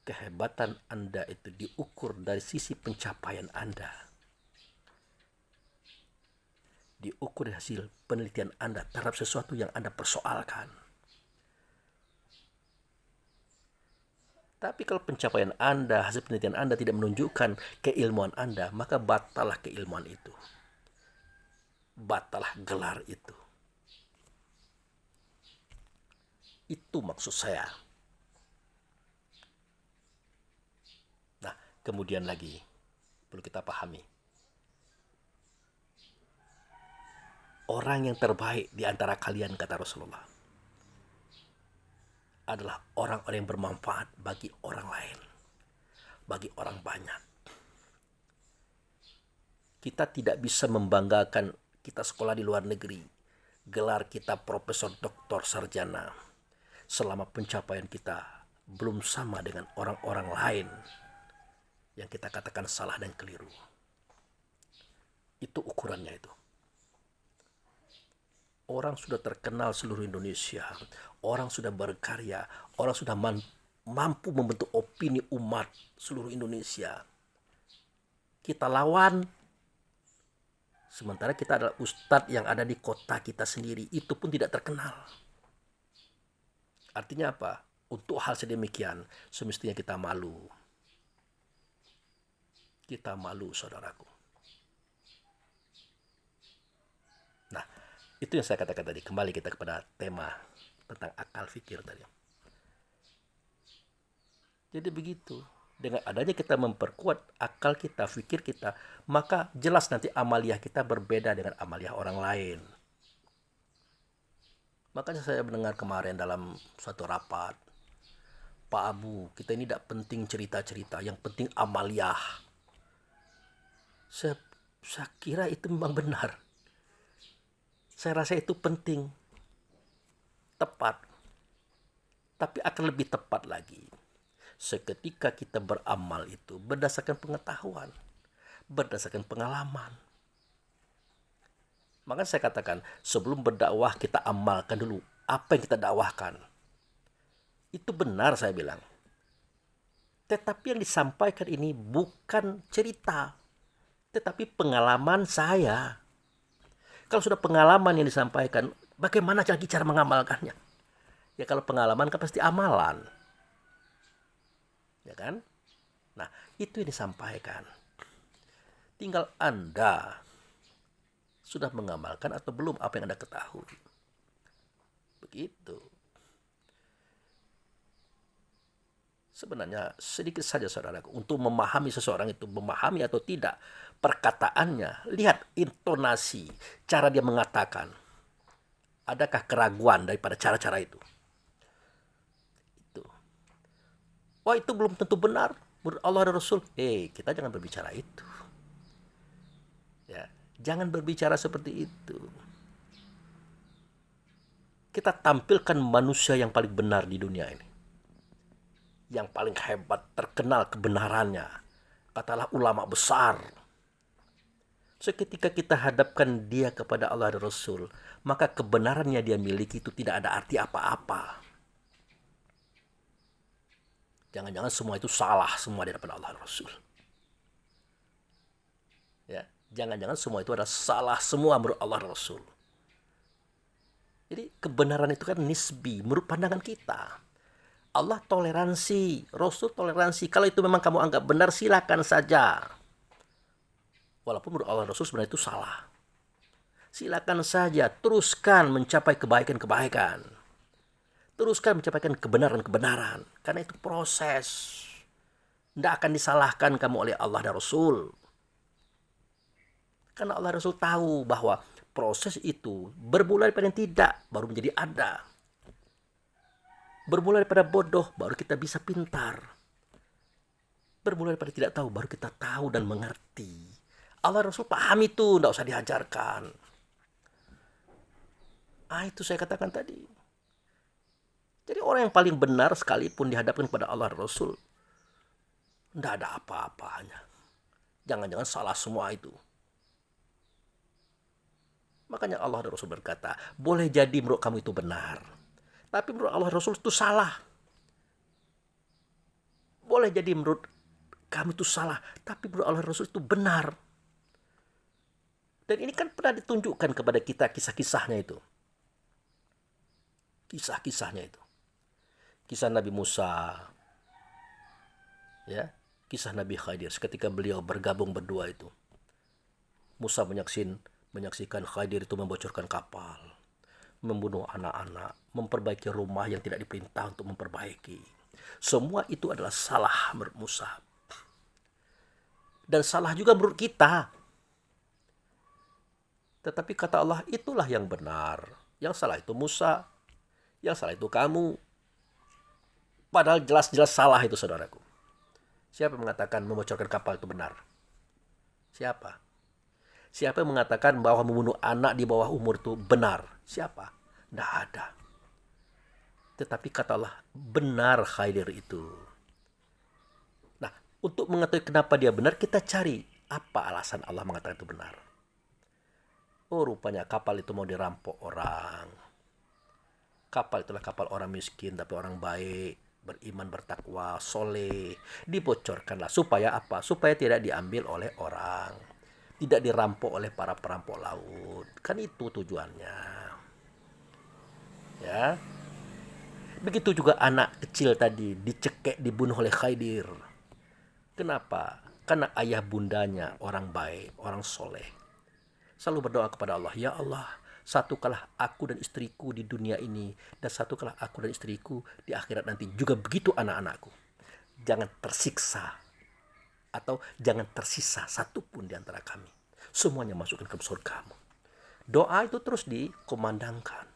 A: kehebatan Anda itu diukur dari sisi pencapaian Anda. Diukur dari hasil penelitian Anda terhadap sesuatu yang Anda persoalkan. Tapi kalau pencapaian Anda, hasil penelitian Anda tidak menunjukkan keilmuan Anda, maka batallah keilmuan itu. Batallah gelar itu. Itu maksud saya. Nah, kemudian lagi perlu kita pahami. Orang yang terbaik di antara kalian, kata Rasulullah, adalah orang-orang yang bermanfaat bagi orang lain, bagi orang banyak. Kita tidak bisa membanggakan kita sekolah di luar negeri, gelar kita profesor, doktor, sarjana, selama pencapaian kita belum sama dengan orang-orang lain yang kita katakan salah dan keliru. Itu ukurannya itu. Orang sudah terkenal seluruh Indonesia, orang sudah berkarya, orang sudah mampu membentuk opini umat seluruh Indonesia. Kita lawan Sementara kita adalah ustadz yang ada di kota kita sendiri, itu pun tidak terkenal. Artinya apa? Untuk hal sedemikian, semestinya kita malu. Kita malu, saudaraku. Nah, itu yang saya katakan tadi. Kembali kita kepada tema tentang akal fikir tadi. Jadi begitu. Dengan adanya kita memperkuat akal kita, fikir kita, maka jelas nanti amaliah kita berbeda dengan amaliah orang lain. Makanya saya mendengar kemarin dalam suatu rapat, Pak Abu, kita ini tidak penting cerita-cerita, yang penting amaliah. Saya kira itu memang benar. Saya rasa itu penting, tepat. Tapi akan lebih tepat lagi seketika kita beramal itu berdasarkan pengetahuan, berdasarkan pengalaman. Maka saya katakan, sebelum berdakwah kita amalkan dulu apa yang kita dakwahkan. Itu benar saya bilang. Tetapi yang disampaikan ini bukan cerita, tetapi pengalaman saya. Kalau sudah pengalaman yang disampaikan, bagaimana lagi cara mengamalkannya? Ya kalau pengalaman kan pasti amalan. Ya kan? Nah, itu yang disampaikan. Tinggal Anda sudah mengamalkan atau belum apa yang Anda ketahui. Begitu. Sebenarnya sedikit saja saudaraku, untuk memahami seseorang itu, memahami atau tidak perkataannya, lihat intonasi, cara dia mengatakan. Adakah keraguan daripada cara-cara itu? Wah, itu belum tentu benar menurut Allah dan Rasul. Kita jangan berbicara itu. Ya, jangan berbicara seperti itu. Kita tampilkan manusia yang paling benar di dunia ini. Yang paling hebat, terkenal kebenarannya. Katalah ulama besar. Seketika kita hadapkan dia kepada Allah dan Rasul, maka kebenarannya dia miliki itu tidak ada arti apa-apa. Jangan-jangan semua itu salah semua di hadapan Allah dan Rasul. Ya, jangan-jangan semua itu adalah salah semua menurut Allah dan Rasul. Jadi kebenaran itu kan nisbi menurut pandangan kita. Allah toleransi, Rasul toleransi. Kalau itu memang kamu anggap benar, silakan saja. Walaupun menurut Allah dan Rasul sebenarnya itu salah. Silakan saja, teruskan mencapai kebaikan-kebaikan. Teruskan mencapai kebenaran-kebenaran. Karena itu proses. Tidak akan disalahkan kamu oleh Allah dan Rasul. Karena Allah dan Rasul tahu bahwa proses itu bermula daripada yang tidak, baru menjadi ada. Bermula daripada bodoh, baru kita bisa pintar. Bermula daripada tidak tahu, baru kita tahu dan mengerti. Allah dan Rasul paham itu, tidak usah diajarkan. Itu saya katakan tadi. Jadi orang yang paling benar sekalipun dihadapkan kepada Allah dan Rasul, tidak ada apa-apanya. Jangan-jangan salah semua itu. Makanya Allah dan Rasul berkata, boleh jadi menurut kamu itu benar, tapi menurut Allah dan Rasul itu salah. Boleh jadi menurut kamu itu salah, tapi menurut Allah dan Rasul itu benar. Dan ini kan pernah ditunjukkan kepada kita kisah-kisahnya itu. Kisah-kisahnya itu. Kisah Nabi Musa, ya, kisah Nabi Khidir ketika beliau bergabung berdua itu. Musa menyaksikan Khidir itu membocorkan kapal, membunuh anak-anak, memperbaiki rumah yang tidak diperintah untuk memperbaiki. Semua itu adalah salah menurut Musa. Dan salah juga menurut kita. Tetapi kata Allah, itulah yang benar. Yang salah itu Musa, yang salah itu kamu. Padahal jelas-jelas salah itu, saudaraku. Siapa yang mengatakan membocorkan kapal itu benar? Siapa? Siapa yang mengatakan bahwa membunuh anak di bawah umur itu benar? Siapa? Tidak ada. Tetapi kata Allah, benar Khidir itu. Nah, untuk mengetahui kenapa dia benar, kita cari apa alasan Allah mengatakan itu benar. Oh, rupanya kapal itu mau dirampok orang. Kapal itulah kapal orang miskin, tapi orang baik, beriman, bertakwa, soleh. Dibocorkanlah. Supaya apa? Supaya tidak diambil oleh orang. tidak dirampok oleh para perampok laut. Kan itu tujuannya. Ya. Begitu juga anak kecil tadi dicekek, dibunuh oleh Khidir. Kenapa? Karena ayah bundanya orang baik, orang soleh. Selalu berdoa kepada Allah, ya Allah, satukanlah aku dan istriku di dunia ini, dan satukanlah aku dan istriku di akhirat nanti. Juga begitu anak-anakku. Jangan tersiksa, atau jangan tersisa satupun di antara kami. Semuanya masukkan ke surgamu. Doa itu terus dikumandangkan.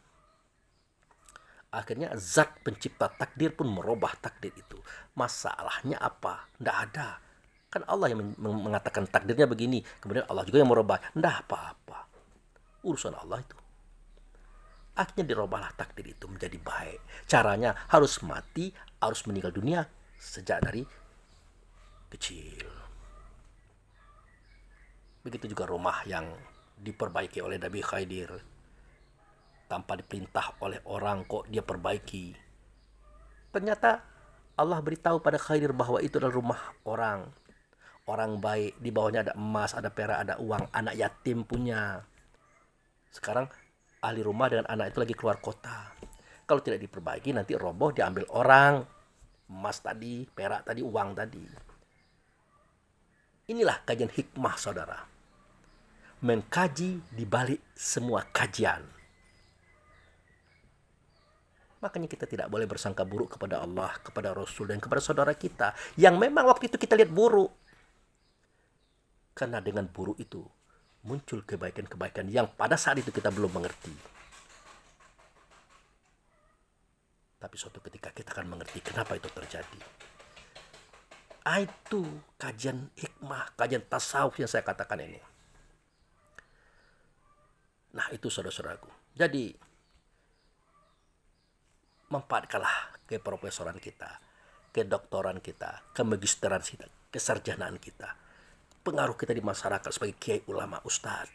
A: Akhirnya zat pencipta takdir pun merubah takdir itu. Masalahnya apa? Tidak ada. Kan Allah yang mengatakan takdirnya begini. Kemudian Allah juga yang merubah. Tidak apa-apa. Urusan Allah itu. Akhirnya dirubahlah takdir itu menjadi baik. Caranya harus mati, harus meninggal dunia sejak dari kecil. Begitu juga rumah yang diperbaiki oleh Nabi Khidir. Tanpa diperintah oleh orang kok dia perbaiki. Ternyata Allah beritahu pada Khidir bahwa itu adalah rumah orang. Orang baik, di bawahnya ada emas, ada perak, ada uang, anak yatim punya. Sekarang ahli rumah dengan anak itu lagi keluar kota. Kalau tidak diperbaiki nanti roboh, diambil orang. Emas tadi, perak tadi, uang tadi. Inilah kajian hikmah, saudara. Mengkaji di balik semua kajian. Makanya kita tidak boleh bersangka buruk kepada Allah, kepada Rasul, dan kepada saudara kita. Yang memang waktu itu kita lihat buruk. Karena dengan buruk itu muncul kebaikan-kebaikan yang pada saat itu kita belum mengerti. Tapi suatu ketika kita akan mengerti kenapa itu terjadi. Itu kajian hikmah, kajian tasawuf yang saya katakan ini. Nah itu saudara-saudaraku. Jadi manfaatkanlah keprofesoran kita, kedoktoran kita, kemagisteran kita, kesarjanaan kita, pengaruh kita di masyarakat sebagai kiai, ulama, ustadz,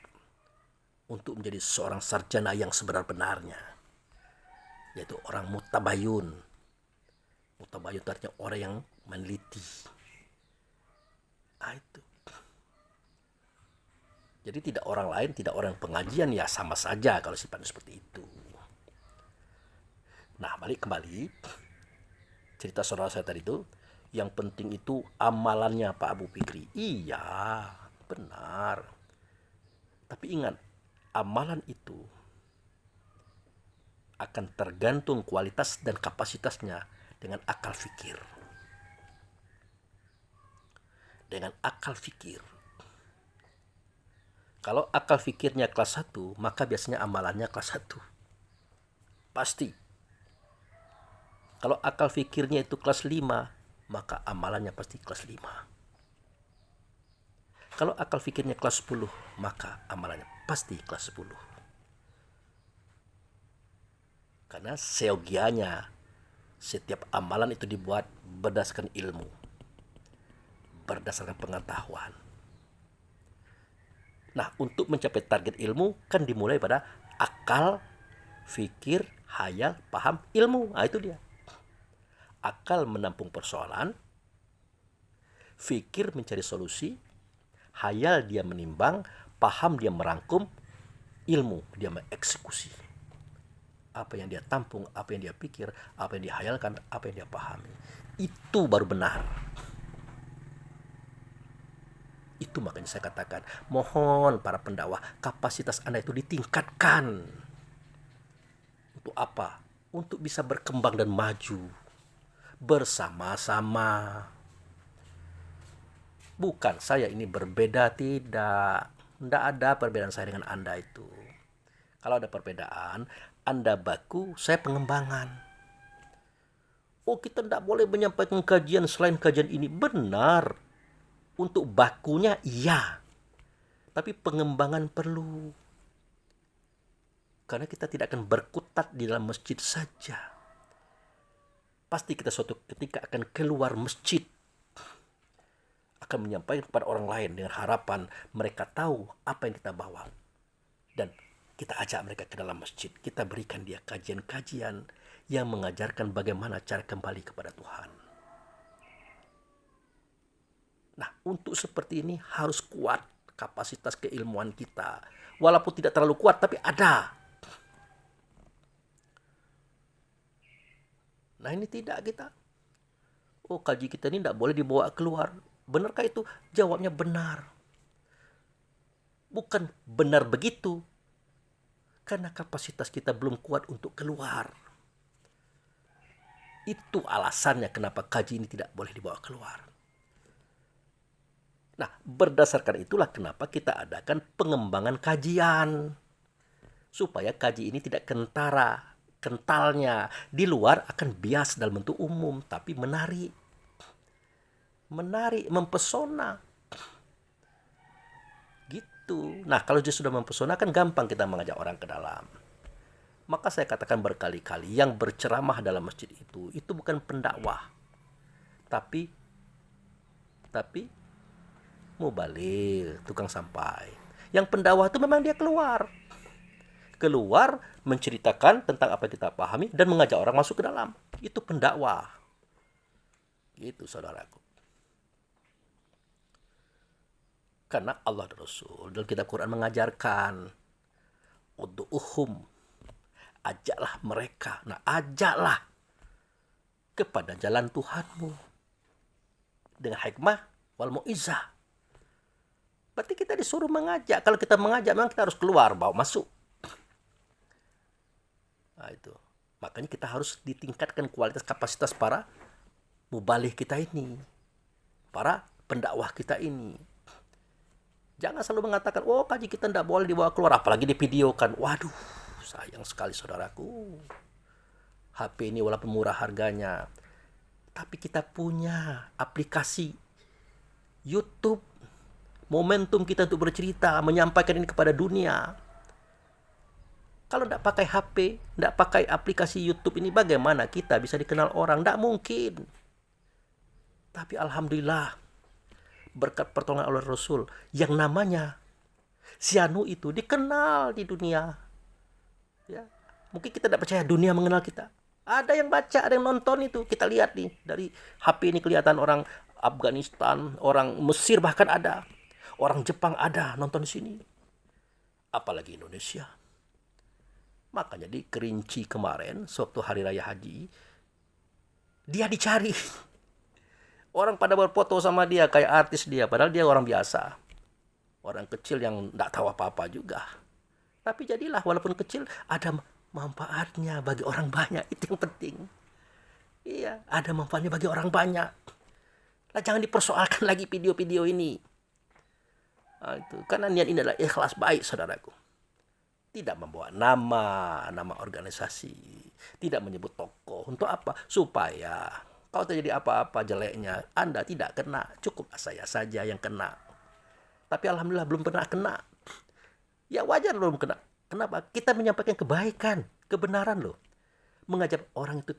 A: untuk menjadi seorang sarjana yang sebenar-benarnya, yaitu orang mutabayun. Mutabayun itu artinya orang yang meneliti. Itu. Jadi tidak orang lain, tidak orang pengajian, ya sama saja kalau sifatnya seperti itu. Nah, balik kembali cerita saudara saya tadi itu, yang penting itu amalannya Pak Abu Fikri. Iya, benar. Tapi ingat, amalan itu akan tergantung kualitas dan kapasitasnya dengan akal fikir. Dengan akal fikir. Kalau akal fikirnya kelas 1, maka biasanya amalannya kelas 1. Pasti. Kalau akal fikirnya itu kelas 5, maka amalannya pasti kelas 5. Kalau akal fikirnya kelas 10, maka amalannya pasti kelas 10. Karena seyogianya setiap amalan itu dibuat berdasarkan ilmu, berdasarkan pengetahuan. Nah, untuk mencapai target ilmu kan dimulai pada akal, fikir, hayal, paham, ilmu. Nah, itu dia. Akal menampung persoalan, fikir mencari solusi, hayal dia menimbang, paham dia merangkum, ilmu dia mengeksekusi. Apa yang dia tampung, apa yang dia pikir, apa yang dia hayalkan, apa yang dia pahami. Itu baru benar. Itu makanya saya katakan, mohon para pendakwah, kapasitas Anda itu ditingkatkan. Untuk apa? Untuk bisa berkembang dan maju bersama-sama. Bukan saya ini berbeda, tidak ada perbedaan saya dengan Anda itu. Kalau ada perbedaan, Anda baku, saya pengembangan. Oh, kita tidak boleh menyampaikan kajian selain kajian ini. Benar, untuk bakunya iya, tapi pengembangan perlu. Karena kita tidak akan berkutat di dalam masjid saja. Pasti kita suatu ketika akan keluar masjid, akan menyampaikan kepada orang lain dengan harapan mereka tahu apa yang kita bawa. Dan kita ajak mereka ke dalam masjid. Kita berikan dia kajian-kajian yang mengajarkan bagaimana cara kembali kepada Tuhan. Nah, untuk seperti ini harus kuat kapasitas keilmuan kita. Walaupun tidak terlalu kuat, tapi ada. Nah ini tidak kita. Oh, kaji kita ini tidak boleh dibawa keluar. Benarkah itu? Jawabnya benar. Bukan benar begitu. Karena kapasitas kita belum kuat untuk keluar. Itu alasannya kenapa kaji ini tidak boleh dibawa keluar. Nah, berdasarkan itulah kenapa kita adakan pengembangan kajian. Supaya kaji ini tidak kentara, kentalnya. Di luar akan bias dalam bentuk umum, tapi menarik. Menarik, mempesona. Gitu. Nah, kalau dia sudah mempesona kan gampang kita mengajak orang ke dalam. Maka saya katakan berkali-kali, yang berceramah dalam masjid itu bukan pendakwah. Tapi mubaligh, tukang sampai. Yang pendakwah itu memang dia keluar menceritakan tentang apa yang kita pahami dan mengajak orang masuk ke dalam. Itu pendakwah. Gitu saudaraku. Karena Allah dan Rasul dalam kitab Quran mengajarkan, ud'uhum, ajaklah mereka. Nah, ajaklah kepada jalan Tuhanmu dengan hikmah wal mau'izah. Berarti kita disuruh mengajak. Kalau kita mengajak, memang kita harus keluar, bawa masuk. Nah, itu. Makanya kita harus ditingkatkan kualitas kapasitas para mubaligh kita ini. Para pendakwah kita ini. Jangan selalu mengatakan, oh kaji kita tidak boleh dibawa keluar. Apalagi divideokan. Waduh, sayang sekali saudaraku. HP ini walaupun murah harganya. Tapi kita punya aplikasi YouTube. Momentum kita untuk bercerita, menyampaikan ini kepada dunia. Kalau tidak pakai HP, tidak pakai aplikasi YouTube ini, bagaimana kita bisa dikenal orang? Tidak mungkin. Tapi alhamdulillah, berkat pertolongan Allah Rasul, yang namanya Sianu itu dikenal di dunia. Ya, mungkin kita tidak percaya dunia mengenal kita. Ada yang baca, ada yang nonton itu. Kita lihat nih, dari HP ini kelihatan orang Afghanistan, orang Mesir bahkan ada. Orang Jepang ada nonton di sini. Apalagi Indonesia. Makanya di Kerinci kemarin, sewaktu Hari Raya Haji, dia dicari. Orang pada berfoto sama dia, kayak artis dia. Padahal dia orang biasa. Orang kecil yang tidak tahu apa-apa juga. Tapi jadilah, walaupun kecil, ada manfaatnya bagi orang banyak. Itu yang penting. Iya, ada manfaatnya bagi orang banyak. Nah, jangan dipersoalkan lagi video-video ini. Nah, itu. Karena niat ini adalah ikhlas baik, saudaraku. Tidak membawa nama organisasi. Tidak menyebut tokoh. Untuk apa? Supaya kalau terjadi apa-apa jeleknya, Anda tidak kena. Cukup saya saja yang kena. Tapi alhamdulillah belum pernah kena. Ya wajar belum kena. Kenapa? Kita menyampaikan kebaikan, kebenaran loh. Mengajak orang itu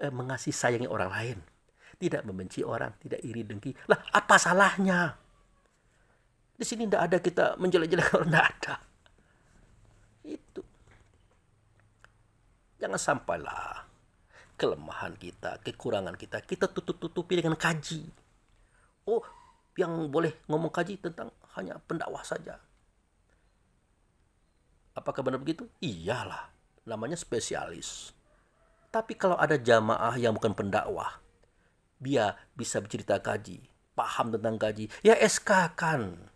A: mengasihi sayangi orang lain. Tidak membenci orang, tidak iri dengki. Lah, apa salahnya? Di sini tidak ada kita menjelek-jelekan orang, tidak ada. Itu. Jangan sampailah kelemahan kita, kekurangan kita tutup-tutupi dengan kaji. Oh, yang boleh ngomong kaji tentang hanya pendakwah saja. Apakah benar begitu? Iyalah, namanya spesialis. Tapi kalau ada jamaah yang bukan pendakwah, dia bisa bercerita kaji, paham tentang kaji, ya SK kan.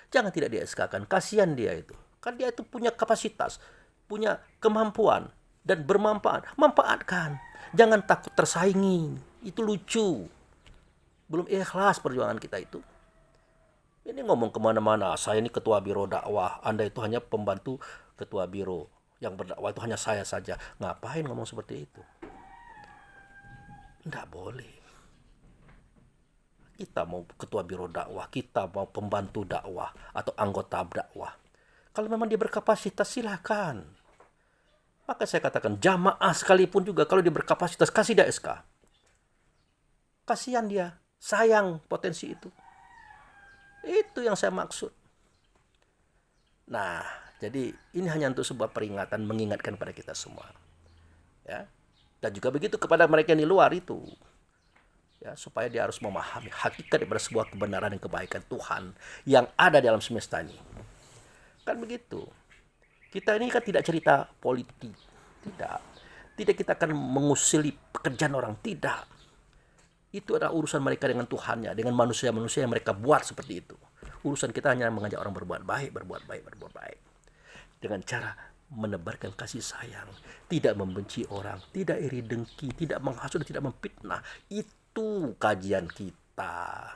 A: Jangan tidak di SK kan, kasihan dia itu. Kan dia itu punya kapasitas, punya kemampuan, dan bermanfaat. Manfaatkan. Jangan takut tersaingi. Itu lucu. Belum ikhlas perjuangan kita itu. Ini ngomong kemana-mana. Saya ini ketua biro dakwah. Anda itu hanya pembantu ketua biro. Yang berdakwah itu hanya saya saja. Ngapain ngomong seperti itu? Tidak boleh. Kita mau ketua biro dakwah, kita mau pembantu dakwah atau anggota dakwah. Kalau memang dia berkapasitas, silakan. Maka saya katakan jamaah sekalipun juga kalau dia berkapasitas, kasih dia SK. Kasihan dia, sayang potensi itu. Itu yang saya maksud. Nah, jadi ini hanya untuk sebuah peringatan, mengingatkan pada kita semua. Ya. Dan juga begitu kepada mereka yang di luar itu. ya, supaya dia harus memahami hakikat daripada sebuah kebenaran dan kebaikan Tuhan yang ada di alam semesta ini. Kan begitu. Kita ini kan tidak cerita politik, tidak. Tidak kita akan mengusili pekerjaan orang, tidak. Itu adalah urusan mereka dengan Tuhannya, dengan manusia-manusia yang mereka buat seperti itu. Urusan kita hanya mengajak orang berbuat baik, berbuat baik, berbuat baik. Dengan cara menebarkan kasih sayang, tidak membenci orang, tidak iri dengki, tidak menghasut, tidak memfitnah. Itu kajian kita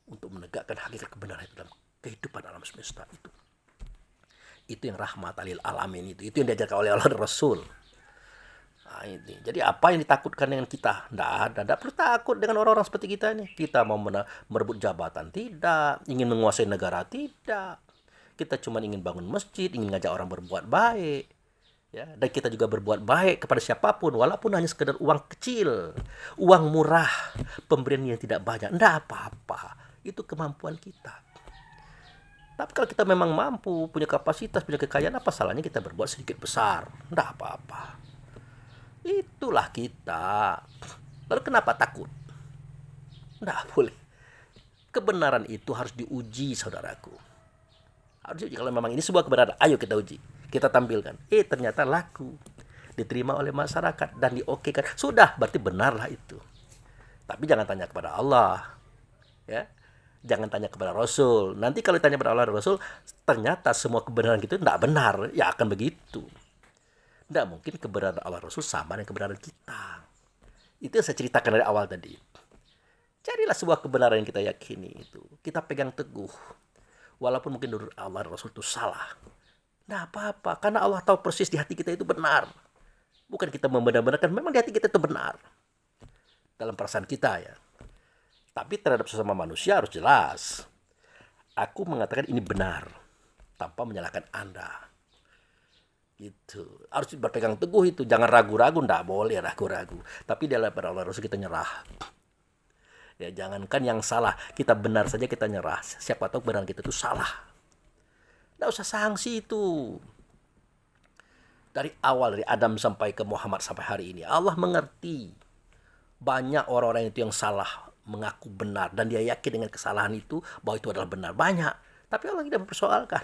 A: untuk menegakkan hakikat kebenaran itu dalam kehidupan alam semesta itu. Itu yang rahmat lil alamin itu yang diajarkan oleh Allah dan Rasul. Nah, ini. Jadi apa yang ditakutkan dengan kita? Tidak perlu takut dengan orang-orang seperti kita ini. Kita mau merebut jabatan, tidak. Ingin menguasai negara, tidak. Kita cuma ingin bangun masjid, ingin ngajak orang berbuat baik. Ya, dan kita juga berbuat baik kepada siapapun, walaupun hanya sekedar uang kecil, uang murah, pemberian yang tidak banyak. Tidak apa-apa. Itu kemampuan kita. Tapi kalau kita memang mampu, punya kapasitas, punya kekayaan, apa salahnya kita berbuat sedikit besar? Tidak apa-apa. Itulah kita. Lalu kenapa takut? Tidak boleh. Kebenaran itu harus diuji, saudaraku. Harus diuji. Kalau memang ini sebuah kebenaran, ayo kita uji. Kita tampilkan. Ternyata laku. Diterima oleh masyarakat dan diokekan. Sudah, berarti benarlah itu. Tapi jangan tanya kepada Allah. Ya. Jangan tanya kepada Rasul. Nanti kalau ditanya kepada Allah dan Rasul, ternyata semua kebenaran itu tidak benar. Ya akan begitu. Tidak mungkin kebenaran Allah Rasul sama dengan kebenaran kita. Itu yang saya ceritakan dari awal tadi. Carilah sebuah kebenaran yang kita yakini itu. Kita pegang teguh. Walaupun mungkin menurut Allah dan Rasul itu salah. Tidak apa-apa. Karena Allah tahu persis di hati kita itu benar. Bukan kita membenar-benarkan. Memang di hati kita itu benar. Dalam perasaan kita ya. Tapi terhadap sesama manusia harus jelas. Aku mengatakan ini benar. Tanpa menyalahkan Anda. Itu harus berpegang teguh itu, jangan ragu-ragu, ndak boleh ragu-ragu. Tapi dalam Allah Rasul kita nyerah. Ya jangankan yang salah, kita benar saja kita nyerah. Siapa tahu benar kita itu salah. Ndak usah sanksi itu. Dari awal dari Adam sampai ke Muhammad sampai hari ini, Allah mengerti banyak orang-orang itu yang salah mengaku benar dan dia yakin dengan kesalahan itu bahwa itu adalah benar banyak. Tapi Allah tidak mempersoalkan.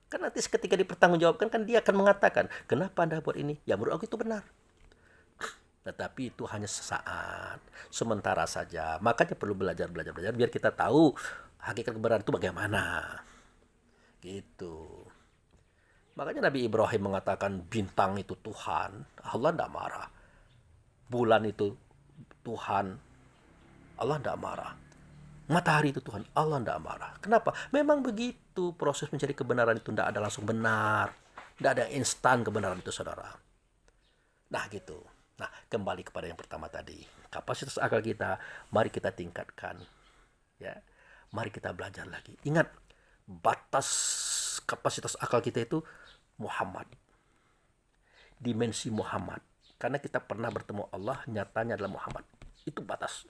A: Kan nanti ketika dipertanggungjawabkan kan dia akan mengatakan, kenapa Anda buat ini? Ya menurut aku itu benar. Tetapi itu hanya sesaat, sementara saja. Makanya perlu belajar biar kita tahu hakikat kebenaran itu bagaimana. Gitu. Makanya Nabi Ibrahim mengatakan bintang itu Tuhan, Allah tidak marah. Bulan itu Tuhan, Allah tidak marah. Matahari itu Tuhan, Allah tidak marah. Kenapa? Memang begitu proses mencari kebenaran itu tidak ada langsung benar. Tidak ada instan kebenaran itu, saudara. Nah gitu. Nah kembali kepada yang pertama tadi. Kapasitas akal kita, mari kita tingkatkan. Ya, mari kita belajar lagi. Ingat, batas kapasitas akal kita itu Muhammad. Dimensi Muhammad. Karena kita pernah bertemu Allah, nyatanya adalah Muhammad. Itu batas.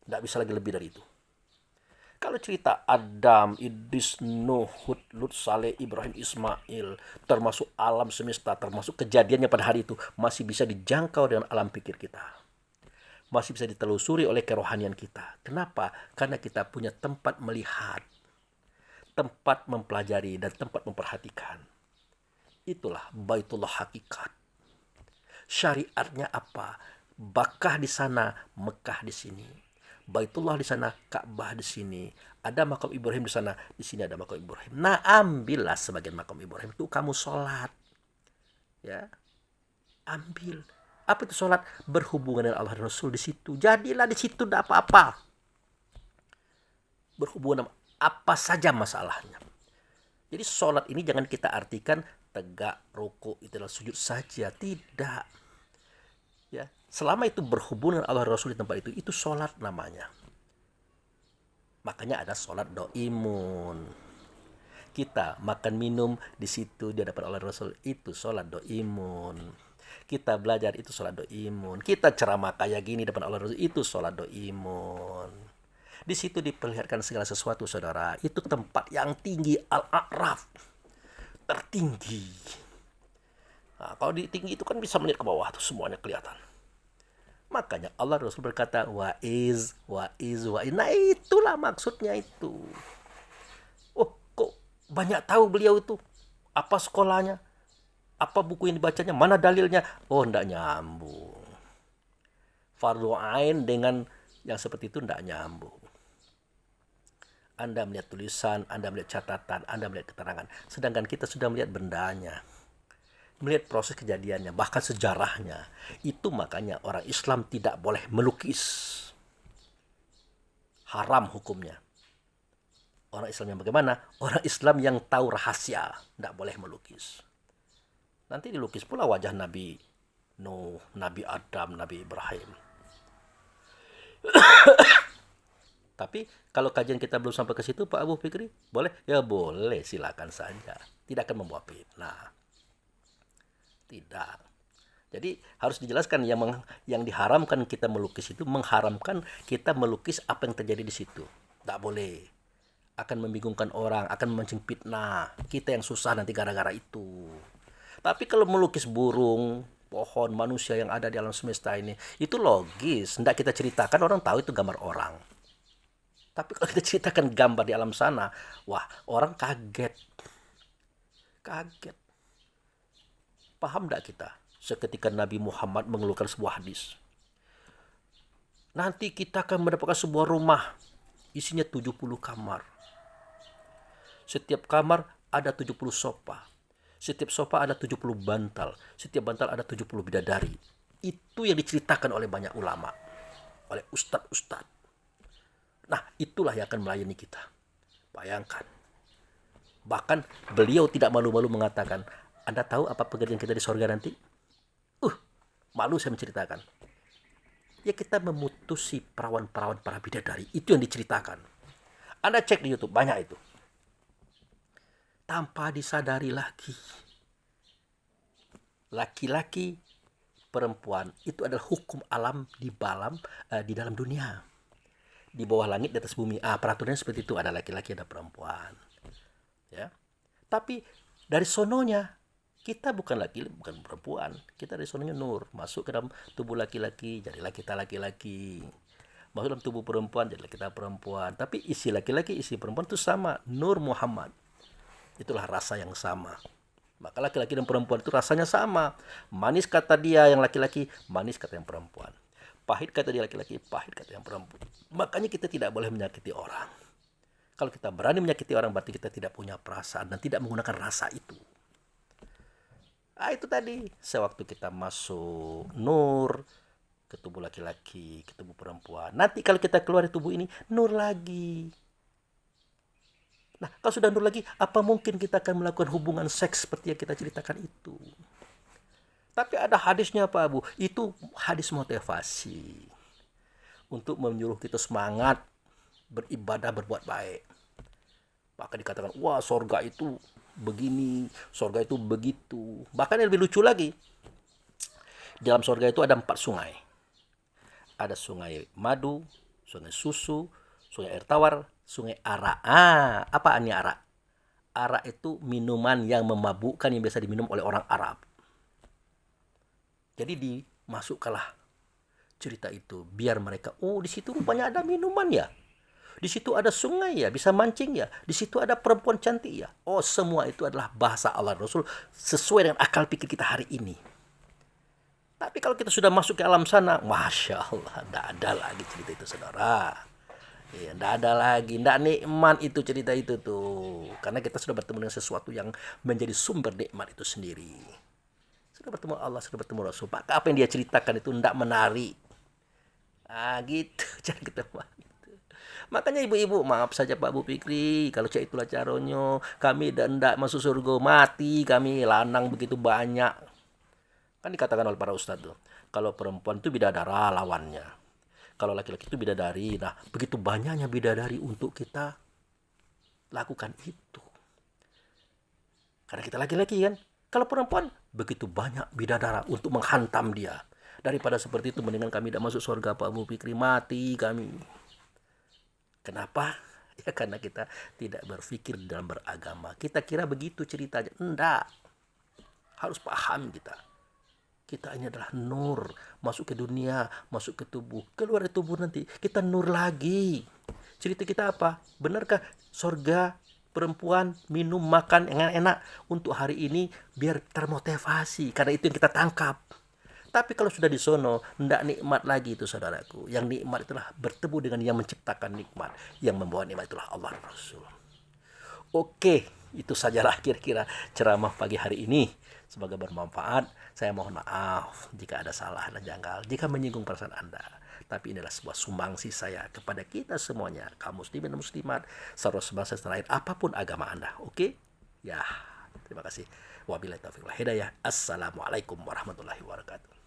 A: Tidak bisa lagi lebih dari itu. Kalau cerita Adam, Idris, Nuh, Hud, Lut, Saleh, Ibrahim, Ismail, termasuk alam semesta, termasuk kejadiannya pada hari itu, masih bisa dijangkau dengan alam pikir kita. Masih bisa ditelusuri oleh kerohanian kita. Kenapa? Karena kita punya tempat melihat, tempat mempelajari, dan tempat memperhatikan. Itulah Baitullah hakikat. Syariatnya apa? Bakkah di sana, Mekah di sini. Baitullah di sana, Ka'bah di sini. Ada makam Ibrahim di sana, di sini ada makam Ibrahim. Nah, ambillah sebagian makam Ibrahim itu kamu sholat. Ya. Ambil. Apa itu sholat? Berhubungan dengan Allah dan Rasul di situ. Jadilah di situ, tidak apa-apa. Berhubungan dengan apa saja masalahnya. Jadi sholat ini jangan kita artikan tegak, rukuk, itu adalah sujud saja. Tidak. Ya, selama itu berhubungan Allah Rasul di tempat itu sholat namanya. Makanya ada sholat doimun. Kita makan minum di situ di hadapan Allah Rasul, itu sholat doimun. Kita belajar, itu sholat doimun. Kita ceramah kayak gini di depan Allah Rasul, itu sholat doimun. Di situ diperlihatkan segala sesuatu, saudara. Itu tempat yang tinggi, Al-A'raf, tertinggi. Nah, kalau di tinggi itu kan bisa melihat ke bawah tuh semuanya kelihatan. Makanya Allah Rasul berkata waiz, waiz, waiz. Nah itulah maksudnya itu. Oh kok banyak tahu beliau itu? Apa sekolahnya? Apa buku yang dibacanya? Mana dalilnya? Oh ndak nyambung. Fardu ain dengan yang seperti itu ndak nyambung. Anda melihat tulisan, Anda melihat catatan, Anda melihat keterangan. Sedangkan kita sudah melihat bendanya. Melihat proses kejadiannya, bahkan sejarahnya. Itu makanya orang Islam tidak boleh melukis. Haram hukumnya. Orang Islam yang bagaimana? Orang Islam yang tahu rahasia. Tidak boleh melukis. Nanti dilukis pula wajah Nabi Nuh, Nabi Adam, Nabi Ibrahim. Tapi kalau kajian kita belum sampai ke situ, Pak Abu Fikri, boleh? Ya boleh, silakan saja. Tidak akan membawa fitnah. Tidak. Jadi harus dijelaskan yang diharamkan kita melukis itu mengharamkan kita melukis apa yang terjadi di situ. Tidak boleh. Akan membingungkan orang, akan memancing fitnah. Kita yang susah nanti gara-gara itu. Tapi kalau melukis burung, pohon, manusia yang ada di alam semesta ini, itu logis. Tidak kita ceritakan, orang tahu itu gambar orang. Tapi kalau kita ceritakan gambar di alam sana, wah orang kaget. Kaget. Paham tidak kita? Seketika Nabi Muhammad mengeluarkan sebuah hadis. Nanti kita akan mendapatkan sebuah rumah. Isinya 70 kamar. Setiap kamar ada 70 sofa. Setiap sofa ada 70 bantal. Setiap bantal ada 70 bidadari. Itu yang diceritakan oleh banyak ulama. Oleh ustadz-ustadz. Nah, itulah yang akan melayani kita. Bayangkan. Bahkan beliau tidak malu-malu mengatakan, Anda tahu apa pekerjaan kita di sorga nanti? Malu saya menceritakan. Ya kita memutusi perawan-perawan para bidadari. Itu yang diceritakan. Anda cek di YouTube, banyak itu. Tanpa disadari lagi. Laki-laki, perempuan, itu adalah hukum alam di dalam dunia. Di bawah langit, di atas bumi. Peraturannya seperti itu. Ada laki-laki, ada perempuan. Ya. Tapi dari sononya, kita bukan laki-laki, bukan perempuan. Kita dari sononya nur. Masuk ke dalam tubuh laki-laki, jadilah kita laki-laki. Masuk dalam tubuh perempuan, jadilah kita perempuan. Tapi isi laki-laki, isi perempuan itu sama. Nur Muhammad. Itulah rasa yang sama. Maka laki-laki dan perempuan itu rasanya sama. Manis kata dia yang laki-laki, manis kata yang perempuan. Pahit kata dia laki-laki, pahit kata yang perempuan. Makanya kita tidak boleh menyakiti orang. Kalau kita berani menyakiti orang, berarti kita tidak punya perasaan dan tidak menggunakan rasa itu. Itu tadi. Sewaktu kita masuk nur ke tubuh laki-laki, ke tubuh perempuan. Nanti kalau kita keluar dari tubuh ini, nur lagi. Nah, kalau sudah nur lagi, apa mungkin kita akan melakukan hubungan seks seperti yang kita ceritakan itu? Tapi ada hadisnya Pak Abu, itu hadis motivasi untuk menyuruh kita semangat beribadah, berbuat baik. Maka dikatakan, wah sorga itu begini, sorga itu begitu. Bahkan yang lebih lucu lagi, di dalam sorga itu ada 4 sungai. Ada sungai madu, sungai susu, sungai air tawar, sungai arak. Apa ini arak? Arak itu minuman yang memabukkan yang biasa diminum oleh orang Arab. Jadi dimasukkanlah cerita itu biar mereka, di situ rupanya ada minuman ya. Di situ ada sungai ya, bisa mancing ya. Di situ ada perempuan cantik ya. Semua itu adalah bahasa Allah Rasul sesuai dengan akal pikir kita hari ini. Tapi kalau kita sudah masuk ke alam sana, Masya Allah, tidak ada lagi cerita itu saudara. Ya, tidak ada lagi, tidak nikmat itu cerita itu tuh. Karena kita sudah bertemu dengan sesuatu yang menjadi sumber nikmat itu sendiri. Sudah bertemu Allah, sudah bertemu Rasul. Maka apa yang dia ceritakan itu tidak menarik. Gitu, jangan ketemu. Makanya ibu-ibu, maaf saja Pak Bu Fikri, kalau cak itulah caronyo, kami tidak masuk surga, mati kami, lanang begitu banyak. Kan dikatakan oleh para ustadz tuh, kalau perempuan itu bidadara lawannya. Kalau laki-laki itu bidadari. Nah, begitu banyaknya bidadari untuk kita lakukan itu. Karena kita laki-laki kan. Kalau perempuan, begitu banyak bidadara untuk menghantam dia. Daripada seperti itu, mendingan kami tidak masuk surga Pak Bu Fikri, mati kami. Kenapa? Ya karena kita tidak berpikir dalam beragama. Kita kira begitu ceritanya. Enggak. Harus paham kita. Kita ini adalah nur, masuk ke dunia, masuk ke tubuh, keluar dari tubuh nanti kita nur lagi. Cerita kita apa? Benarkah surga perempuan minum makan yang enak untuk hari ini biar termotivasi, karena itu yang kita tangkap. Tapi kalau sudah di sono, tidak nikmat lagi itu saudaraku. Yang nikmat itulah bertemu dengan yang menciptakan nikmat, yang membawa nikmat itulah Allah Rasul. Oke, itu sajalah kira-kira ceramah pagi hari ini. Semoga bermanfaat. Saya mohon maaf jika ada salah dan janggal, jika menyinggung perasaan Anda. Tapi inilah sebuah sumbangsi saya kepada kita semuanya, kaum muslimin dan muslimat, serta sebangsa tanah air, apapun agama Anda. Oke? Ya, terima kasih. Wabillahi taufiq wal hidayah. Assalamualaikum warahmatullahi wabarakatuh.